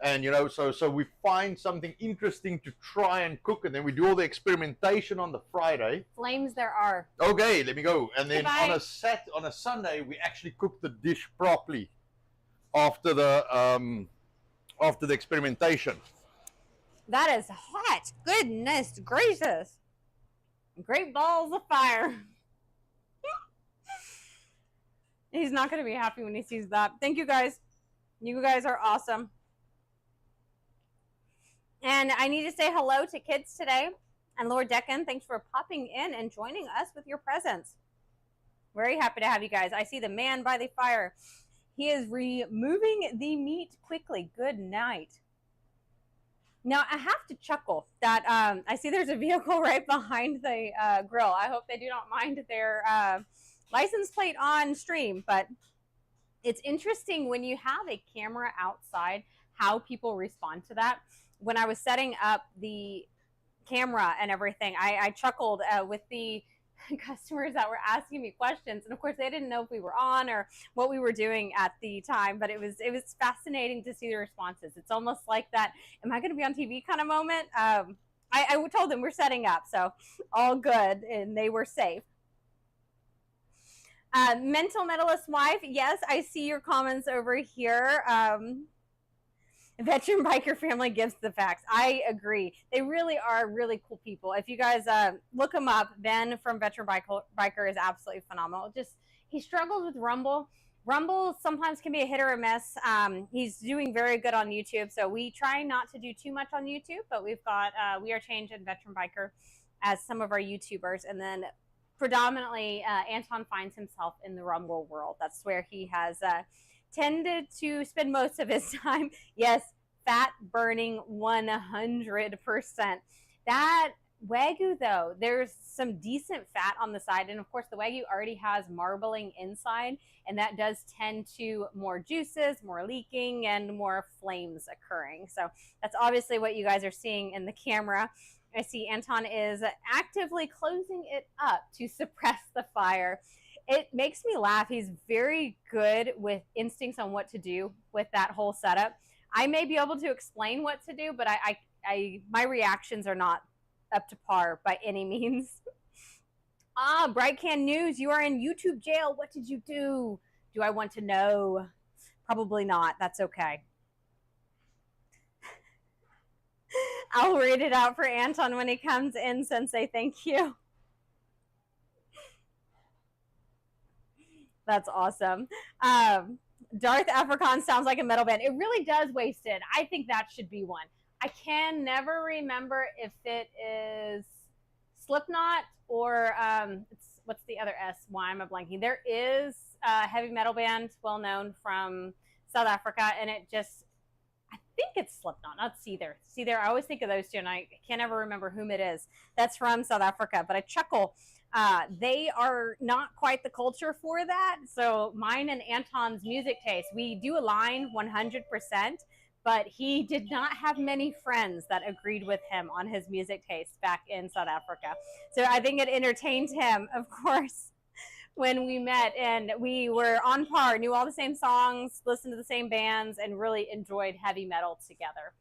and so we find something interesting to try and cook, and then we do all the experimentation on the Friday. Flames there are. Okay, let me go. And then Goodbye. on a Sunday we actually cook the dish properly after the experimentation. That is hot. Goodness gracious. Great balls of fire. He's not going to be happy when he sees that. Thank you guys. You guys are awesome. And I need to say hello to kids today. And Lord Deccan, thanks for popping in and joining us with your presence. Very happy to have you guys. I see the man by the fire. He is removing the meat quickly. Good night. Now, I have to chuckle that I see there's a vehicle right behind the grill. I hope they do not mind their license plate on stream, but it's interesting when you have a camera outside, how people respond to that. When I was setting up the camera and everything, I chuckled with the customers that were asking me questions, and of course they didn't know if we were on or what we were doing at the time, but it was fascinating to see the responses. It's almost like that am I going to be on TV kind of moment. I told them we're setting up, so all good, and they were safe. Mental medalist wife, yes, I see your comments over here. Veteran biker family gives the facts. I agree. They really are really cool people. If you guys look them up, Ben from Veteran Biker is absolutely phenomenal. Just he struggles with Rumble. Rumble sometimes can be a hit or a miss. He's doing very good on YouTube, so we try not to do too much on YouTube, but we've got We Are Change and Veteran Biker as some of our YouTubers, and then predominantly Anton finds himself in the Rumble world. That's where he has tended to spend most of his time. Yes, fat burning 100%. That Wagyu, though, there's some decent fat on the side, and of course the Wagyu already has marbling inside, and that does tend to more juices, more leaking, and more flames occurring. So that's obviously what you guys are seeing in the camera. I see Anton is actively closing it up to suppress the fire. It makes me laugh. He's very good with instincts on what to do with that whole setup. I may be able to explain what to do, but my reactions are not up to par by any means. Bright Can News, you are in YouTube jail. What did you do? Do I want to know? Probably not. That's okay. I'll read it out for Anton when he comes in, Sensei. Thank you. That's awesome. Darth African sounds like a metal band. It really does, Wasted. I think that should be one. I can never remember if it is Slipknot or what's the other S? Why am I blanking? There is a heavy metal band well known from South Africa, and I think it's Slipknot, not Seether. Seether, I always think of those two, and I can't ever remember whom it is. That's from South Africa, but I chuckle. They are not quite the culture for that. So mine and Anton's music taste, we do align 100%, but he did not have many friends that agreed with him on his music taste back in South Africa. So I think it entertained him, of course, when we met, and we were on par, knew all the same songs, listened to the same bands, and really enjoyed heavy metal together.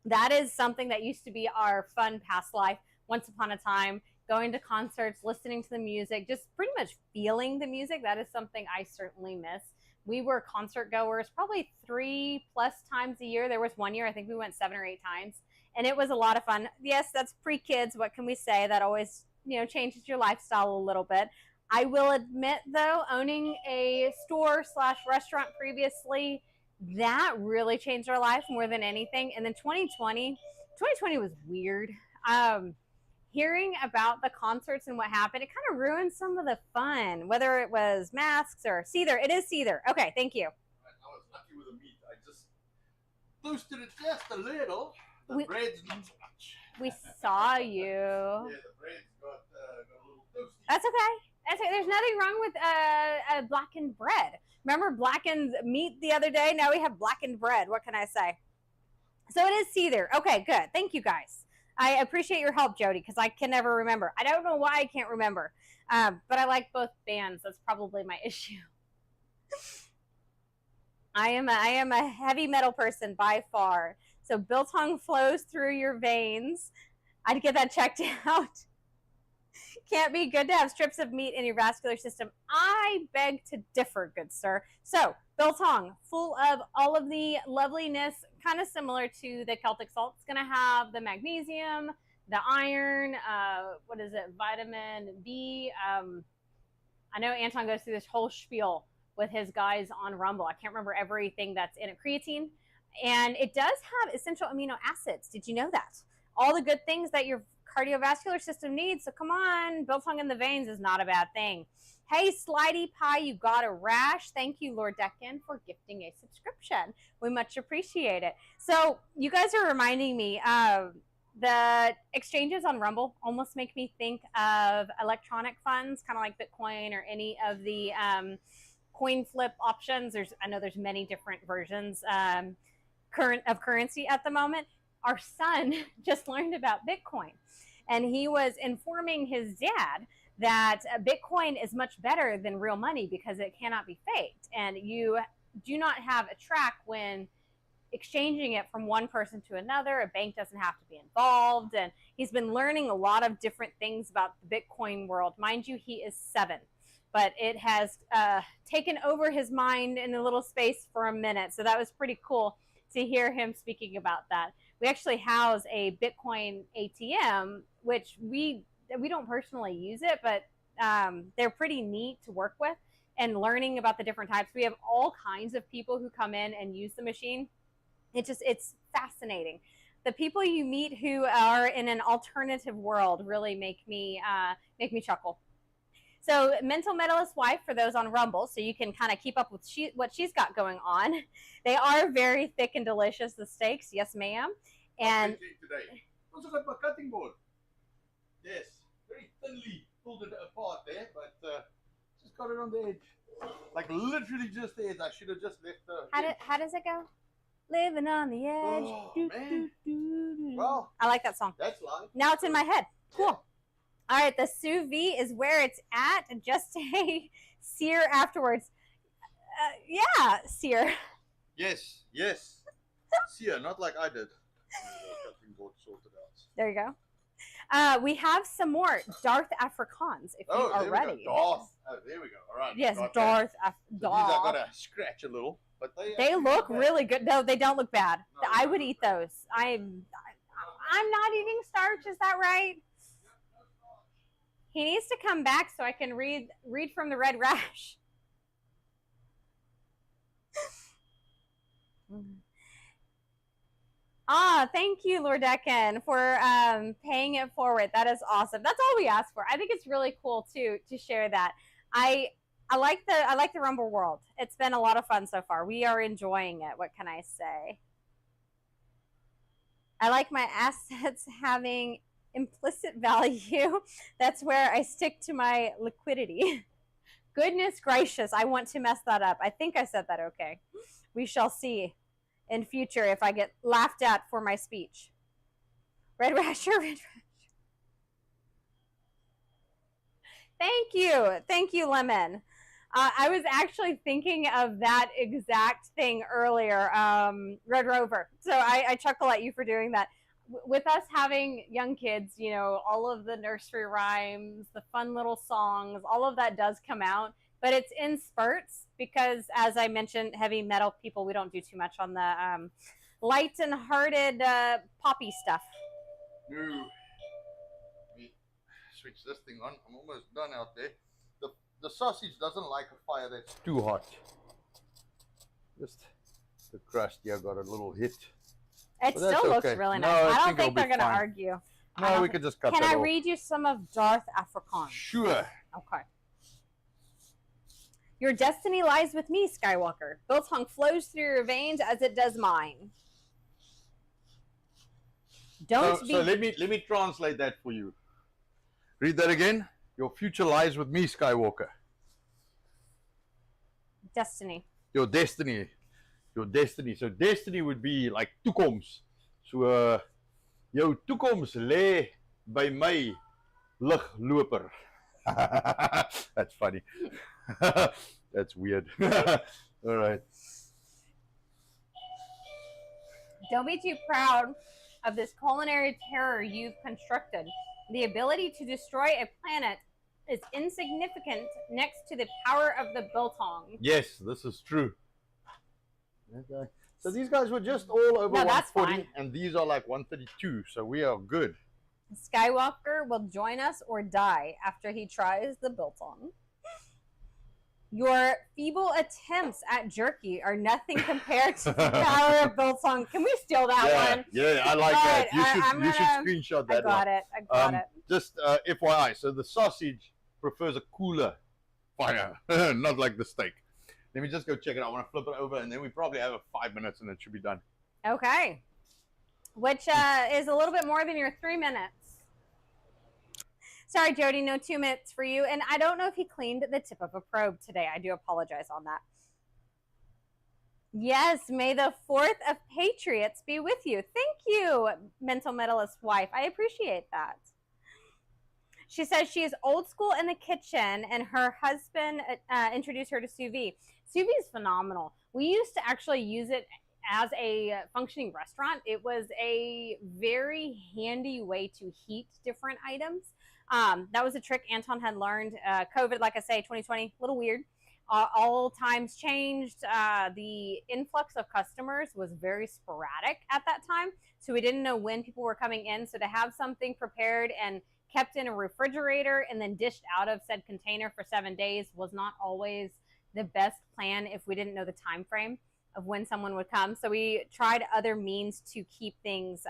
That is something that used to be our fun past life once upon a time. Going to concerts, listening to the music, just pretty much feeling the music. That is something I certainly miss. We were concert goers probably 3+ times a year. There was one year, I think we went 7 or 8 times, and it was a lot of fun. Yes, that's pre-kids. What can we say? That always changes your lifestyle a little bit. I will admit, though, owning a store/restaurant previously, that really changed our life more than anything. And then 2020 was weird. Hearing about the concerts and what happened, it kind of ruined some of the fun, whether it was masks or Seether. It is Seether. Okay, thank you. I was lucky with the meat. I just toasted it just a little. The bread's not so much. We saw you. Yeah, the bread's got a little toasty. That's okay. There's nothing wrong with blackened bread. Remember blackened meat the other day? Now we have blackened bread. What can I say? So it is Seether. Okay, good. Thank you, guys. I appreciate your help, Jody, because I can never remember. I don't know why I can't remember, but I like both bands. That's probably my issue. I am a heavy metal person by far. So biltong flows through your veins. I'd get that checked out. Can't be good to have strips of meat in your vascular system. I beg to differ, good sir. So, biltong, full of all of the loveliness, kind of similar to the Celtic salt. It's going to have the magnesium, the iron, vitamin B. I know Anton goes through this whole spiel with his guys on Rumble. I can't remember everything that's in it. Creatine. And it does have essential amino acids. Did you know that? All the good things that your cardiovascular system needs. So come on, biltong in the veins is not a bad thing. Hey, Slidey Pie, you got a rash. Thank you, Lord Deccan, for gifting a subscription. We much appreciate it. So you guys are reminding me of the exchanges on Rumble almost make me think of electronic funds, kind of like Bitcoin or any of the coin flip options. I know there's many different versions of currency at the moment. Our son just learned about Bitcoin, and he was informing his dad that Bitcoin is much better than real money because it cannot be faked, and you do not have a track when exchanging it from one person to another. A bank doesn't have to be involved, and he's been learning a lot of different things about the Bitcoin world. Mind you, he is 7, but it has taken over his mind in a little space for a minute, so that was pretty cool to hear him speaking about that. We actually house a Bitcoin ATM, which we don't personally use it, but they're pretty neat to work with, and learning about the different types. We have all kinds of people who come in and use the machine. It's fascinating. The people you meet who are in an alternative world really make me chuckle. So, Mental Medalist Wife, for those on Rumble, so you can kind of keep up with what she's got going on. They are very thick and delicious, the steaks. Yes, ma'am. And today. Also got my cutting board. Yes, very thinly pulled it apart there, but just got it on the edge. Like literally just the edge. I should have just left the How does it go? Living on the edge. Oh, man. Well, I like that song. That's live. Now it's in my head. Cool. Yeah. All right, the sous vide is where it's at. Just a sear afterwards. Yeah, sear. Yes. Sear, not like I did. There you go. We have some more Darth Afrikaans if you are ready. Darth. Oh, there we go. All right. Yes, Darth. These I gotta scratch a little, but they look really good. No, they don't look bad. No, I would eat those. I'm not eating starch. Is that right? He needs to come back so I can read from the red rash. Thank you, Lord Deccan, for paying it forward. That is awesome. That's all we asked for. I think it's really cool too to share that. I like the Rumble world. It's been a lot of fun so far. We are enjoying it. What can I say? I like my assets having implicit value. That's where I stick to my liquidity. Goodness gracious, I want to mess that up. I think I said that okay. We shall see in future if I get laughed at for my speech. Red Rasher, Red Rasher. Thank you, Lemon. I was actually thinking of that exact thing earlier, Red Rover. So I chuckle at you for doing that. With us having young kids, you know, all of the nursery rhymes, the fun little songs, all of that does come out, but it's in spurts because, as I mentioned, heavy metal people, we don't do too much on the light and hearted poppy stuff. No. switch this thing on. I'm almost done out there. The sausage doesn't like a fire that's too hot. Just the crust here got a little hit. It still looks really nice. No, I don't think they're going to argue. No, we could just cut that off. Can I read you some of Darth Afrikaans? Sure. Okay. Your destiny lies with me, Skywalker. Biltong flows through your veins as it does mine. So let me translate that for you. Read that again. Your future lies with me, Skywalker. Destiny. Your destiny. Your destiny. So destiny would be like toekoms. So jou toekoms lê by my ligloper. That's funny. That's weird. All right. Don't be too proud of this culinary terror you've constructed. The ability to destroy a planet is insignificant next to the power of the biltong. Yes, this is true. Okay. So these guys were just all over 140, and these are like 132, so we are good. Skywalker will join us or die after he tries the biltong. Your feeble attempts at jerky are nothing compared to the power of biltong. Can we steal that one? Yeah, I like that. You should screenshot that. I got it. Just FYI, so the sausage prefers a cooler fire, not like the steak. Let me just go check it out. I want to flip it over, and then we probably have 5 minutes, and it should be done. Okay. Which is a little bit more than your 3 minutes. Sorry, Jody, no 2 minutes for you. And I don't know if he cleaned the tip of a probe today. I do apologize on that. Yes, may the 4th of Patriots be with you. Thank you, mental medalist wife. I appreciate that. She says she is old school in the kitchen, and her husband introduced her to sous vide. Sous vide is phenomenal. We used to actually use it as a functioning restaurant. It was a very handy way to heat different items. That was a trick Anton had learned. COVID, like I say, 2020, a little weird. All times changed. The influx of customers was very sporadic at that time, so we didn't know when people were coming in. So to have something prepared and kept in a refrigerator and then dished out of said container for 7 days was not always the best plan if we didn't know the time frame of when someone would come. So we tried other means to keep things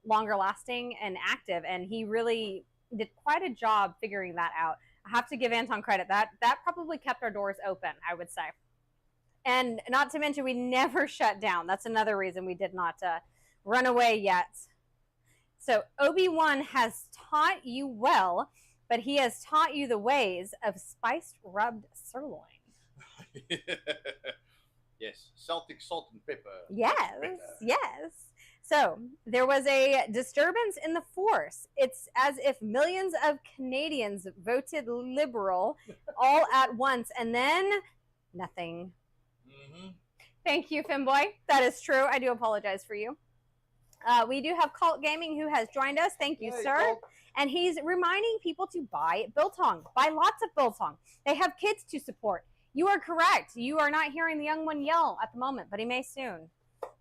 longer lasting and active, and he really did quite a job figuring that out. I have to give Anton credit. That probably kept our doors open, I would say. And not to mention, we never shut down. That's another reason we did not run away yet. So Obi-Wan has taught you well, but he has taught you the ways of spiced rubbed sirloin. Yes, Celtic salt and pepper. Yes, yes. So there was a disturbance in the force. It's as if millions of Canadians voted Liberal all at once, and then nothing. Mm-hmm. Thank you, Finboy. That is true. I do apologize for you. We do have Cult Gaming who has joined us. Thank you, sir. Cult. And he's reminding people to buy biltong. Buy lots of biltong. They have kids to support. You are correct. You are not hearing the young one yell at the moment, but he may soon.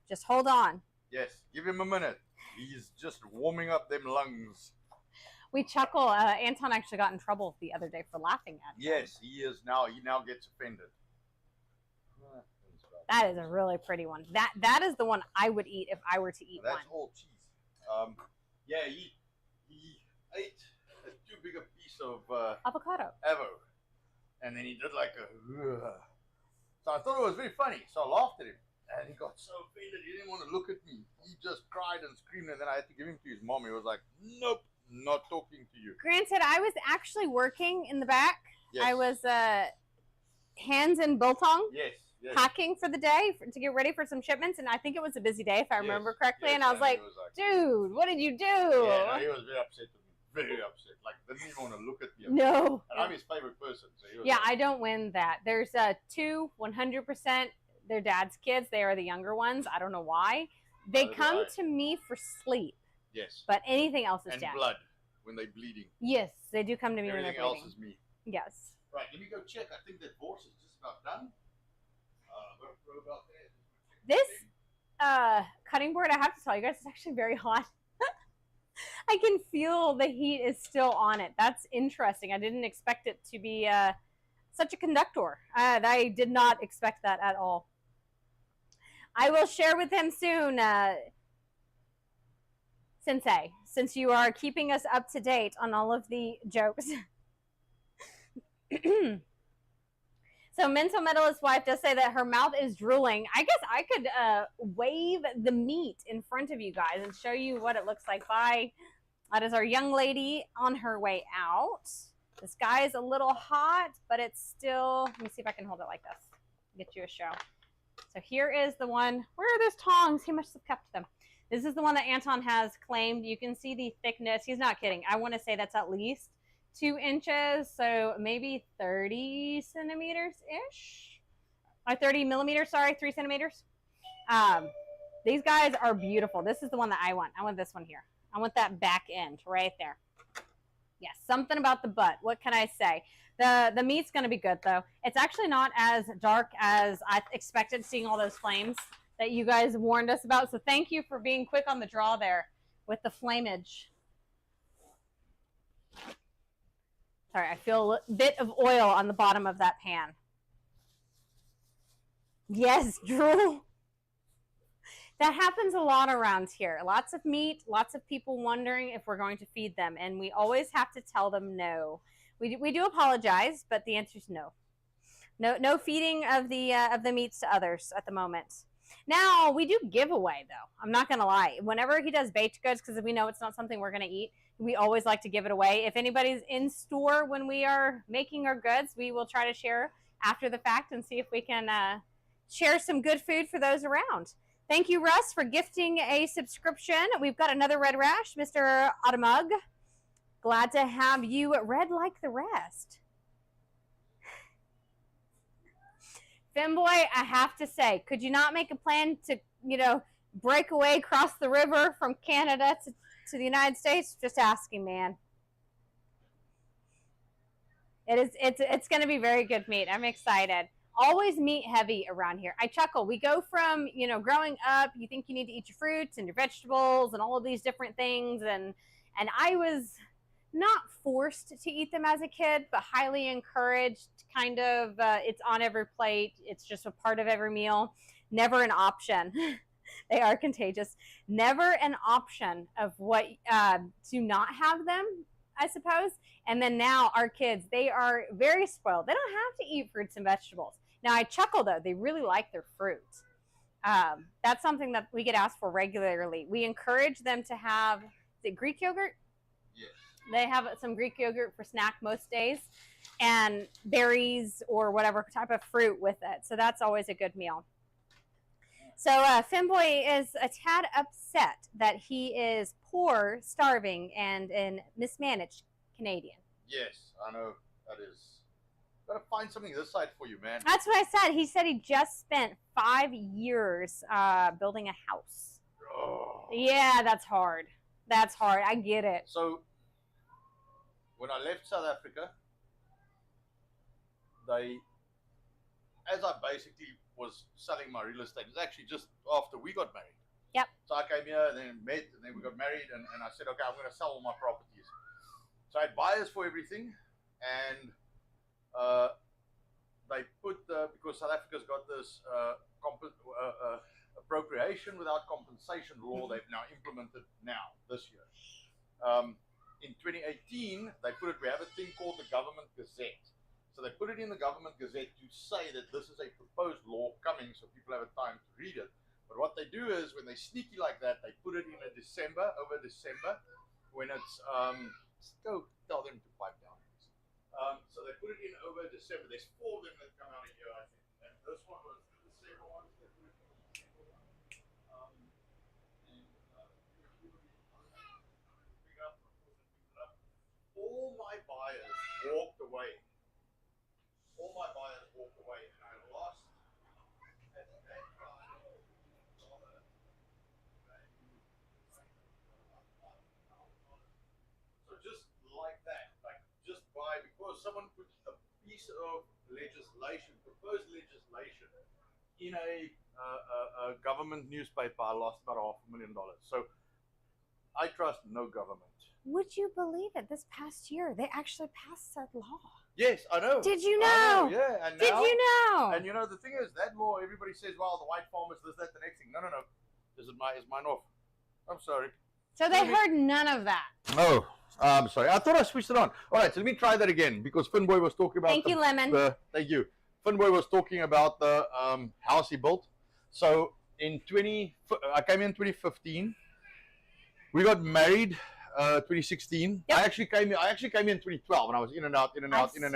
Just hold on. Yes, give him a minute. He's just warming up them lungs. We chuckle. Anton actually got in trouble the other day for laughing at him. Yes, he is now. He now gets offended. That is a really pretty one. That is the one I would eat if I were to eat one. That's all cheese. Yeah, he ate too big a piece of avocado. And then he did like a. So I thought it was very funny. So I laughed at him. And he got so offended, he didn't want to look at me. He just cried and screamed, and then I had to give him to his mom. He was like, nope, not talking to you. Granted, I was actually working in the back. Yes. I was hands in biltong. Yes. Packing for the day to get ready for some shipments, and I think it was a busy day, if I remember correctly. And I was like, dude, what did you do? Yeah, no, he was very upset with me. Very upset. Like, didn't even want to look at me. No. And I'm his favorite person. So he was I don't win that. There's 100%. Their dad's kids. They are the younger ones. I don't know why. They come to me for sleep. Yes. But anything else is and blood when they're bleeding. Yes, they do come to me when they're bleeding. Everything else is me. Yes. Right, let me go check. I think that horse is just about done. This cutting board, I have to tell you guys, is actually very hot. I can feel the heat is still on it. That's interesting. I didn't expect it to be such a conductor. I did not expect that at all. I will share with him soon, Sensei, since you are keeping us up to date on all of the jokes. So Mental Medalist's wife does say that her mouth is drooling. I guess I could wave the meat in front of you guys and show you what it looks like. Bye. That is our young lady on her way out. The sky is a little hot, but it's still, let me see if I can hold it like this. Get you a show. So here is the one. Where are those tongs? He must have kept them. This is the one that Anton has claimed. You can see the thickness. He's not kidding. I want to say that's at least 2 inches, so maybe 30 centimeters-ish. Or 30 millimeters, sorry, 3 centimeters. These guys are beautiful. This is the one that I want. I want this one here. I want that back end right there. Yes, something about the butt. What can I say? The meat's going to be good, though. It's actually not as dark as I expected, seeing all those flames that you guys warned us about. So thank you for being quick on the draw there with the flamage. Sorry, I feel a bit of oil on the bottom of that pan. Yes, drool. That happens a lot around here. Lots of meat, lots of people wondering if we're going to feed them, and we always have to tell them no. We do apologize, but the answer is no. No feeding of the meats to others at the moment. Now, we do giveaway, though. I'm not going to lie. Whenever he does baked goods, because we know it's not something we're going to eat, we always like to give it away. If anybody's in store when we are making our goods, we will try to share after the fact and see if we can share some good food for those around. Thank you, Russ, for gifting a subscription. We've got another red rash, Mr. Automug. Glad to have you red like the rest. Femboy, I have to say, could you not make a plan to, break away across the river from Canada to the United States? Just asking, man. It's going to be very good meat. I'm excited. Always meat heavy around here. I chuckle. We go from, growing up, you think you need to eat your fruits and your vegetables and all of these different things. And I was not forced to eat them as a kid, but highly encouraged. Kind of, it's on every plate. It's just a part of every meal. Never an option. They are contagious. Never an option of what to not have them, I suppose. And then now our kids, they are very spoiled. They don't have to eat fruits and vegetables. Now I chuckle though. They really like their fruit. That's something that we get asked for regularly. We encourage them to have, is it Greek yogurt? Yes. They have some Greek yogurt for snack most days, and berries or whatever type of fruit with it. So that's always a good meal. So Femboy is a tad upset that he is poor, starving, and mismanaged Canadian. Yes, I know that is. Gotta find something this side for you, man. That's what I said. He said he just spent 5 years building a house. Oh. Yeah, that's hard. That's hard. I get it. So when I left South Africa, as I basically was selling my real estate, it was actually just after we got married. Yep. So I came here and then met and then we got married and I said, okay, I'm going to sell all my properties. So I had buyers for everything and they put, because South Africa's got this appropriation without compensation law they've now implemented this year. In 2018, they put it, we have a thing called the Government Gazette. So they put it in the Government Gazette to say that this is a proposed law coming so people have a time to read it. But what they do is when they sneaky like that, they put it in over December, when it's, go tell them to pipe down. So they put it in over December. There's 4 of them that come out a year, I think. And this one was the December one. They put it in December one. All my buyers walked away. All my buyers walked away, and I lost at that time. So just like that, just buy, because someone put a piece of legislation, proposed legislation, in a government newspaper, I lost about $500,000. So I trust no government. Would you believe it? This past year, they actually passed that law. Yes, I know. Did you know? Yeah, and Did now, you know? And you know, the thing is, that law, everybody says, well, the white farmers, this, that, the next thing. No. Is mine off? I'm sorry. So they heard none of that. Oh, I'm sorry. I thought I switched it on. All right, so let me try that again, because Finboy was talking about... Thank you, Lemon. Thank you. Finboy was talking about the house he built. So I came in 2015. We got married 2016. Yep. I actually came in 2012, and I was in and out. I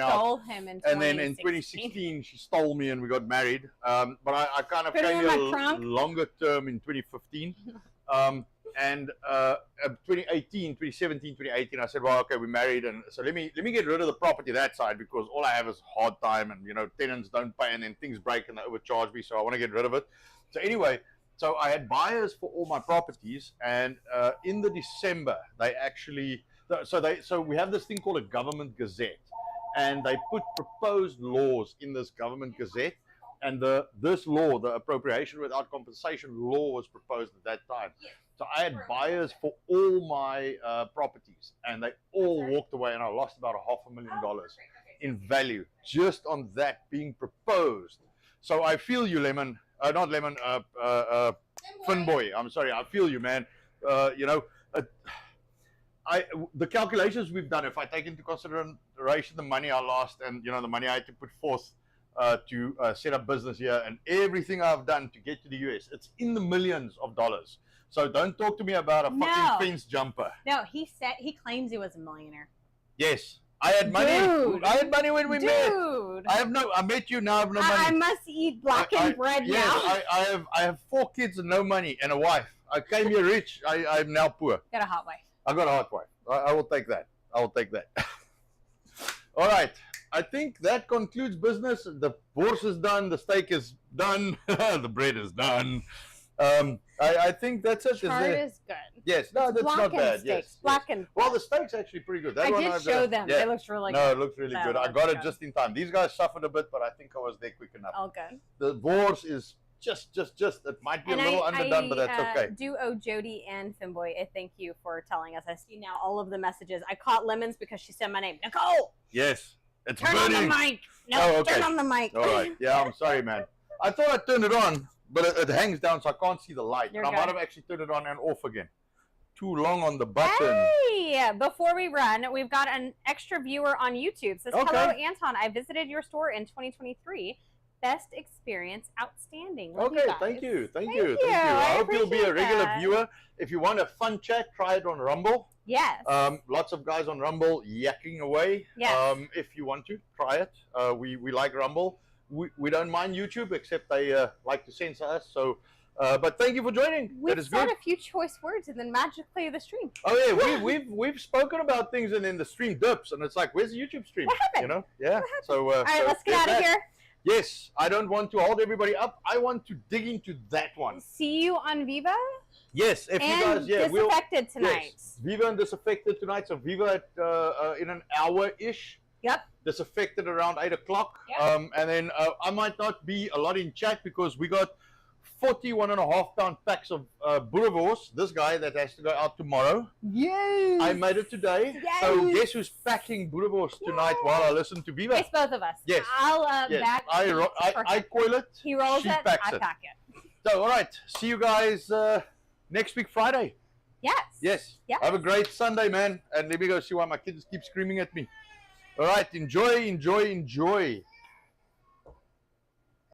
stole him in 2016. And then in 2016, she stole me, and we got married. But I kind of came here longer term in 2015. And 2017, 2018, I said, well, okay, we're married, and so let me get rid of the property that side, because all I have is hard time, and tenants don't pay, and then things break and they overcharge me, so I want to get rid of it. So anyway, so I had buyers for all my properties, and in the December they actually so we have this thing called a government gazette, and they put proposed laws in this government gazette. And this law, the appropriation without compensation law, was proposed at that time. So I had buyers for all my properties, and they all walked away, and I lost about $500,000 in value just on that being proposed. So I feel you, Lemon. Not Lemon, Finboy. I'm sorry. I feel you, man. The calculations we've done, if I take into consideration the money I lost and the money I had to put forth to set up business here, and everything I've done to get to the US, it's in the millions of dollars. So don't talk to me about a fucking fence jumper. No, he claims he was a millionaire. Yes, I had money. Dude. I had money when we met. I met you, now I have no money. I must eat blackened bread now. I have 4 kids and no money, and a wife. I came here rich. I'm now poor. Got a hot wife. I got a hot wife. I will take that. All right. I think that concludes business. The bourse is done. The steak is done. The bread is done. I think that's it. Chard is good. Yes, no, that's not bad. Yes, blackened. Well, the steak's actually pretty good. That I did show them. Yeah. It looks really good. No, it looks really good. I got it just in time. These guys suffered a bit, but I think I was there quick enough. All good. The bourse is just. It might be a little underdone, but that's okay. Do owe Jody and Finboy a thank you for telling us. I see now all of the messages. I caught Lemons because she said my name, Nicole. Yes. It's turn burning. on the mic. No, okay. Turn on the mic. All right. Yeah, I'm sorry, man. I thought I turned it on, but it hangs down, so I can't see the light. I might have actually turned it on and off again. Too long on the button. Hey, before we run, we've got an extra viewer on YouTube. It says, hello, Anton. I visited your store in 2023. Best experience, outstanding. Love okay, thank you. I hope you'll be a regular viewer. If you want a fun chat, try it on Rumble. Yes. Lots of guys on Rumble yakking away. Yes. If you want to, try it. We like Rumble. We don't mind YouTube, except they like to censor us. So, but thank you for joining. We've said a few choice words, and then magically the stream. Oh yeah, we've spoken about things, and then the stream dips, and it's like, where's the YouTube stream? What happened? Yeah. So. All right, let's get out of here. Yes, I don't want to hold everybody up. I want to dig into that one. See you on Viva. Yes, if you guys, Disaffected tonight. Yes, Viva and Disaffected tonight. So Viva at in an hour-ish. Yep. Disaffected around 8 o'clock. Yep. And then I might not be a lot in chat because we got 41.5 pound packs of boerewors. This guy that has to go out tomorrow. Yes. I made it today. Yes. So guess who's packing boerewors tonight while I listen to Viva? It's both of us. Yes. I'll back. I coil it. He rolls she it. I packs pack it. So all right. See you guys next week Friday. Yes. Yes. Yep. Have a great Sunday, man. And let me go see why my kids keep screaming at me. All right. Enjoy.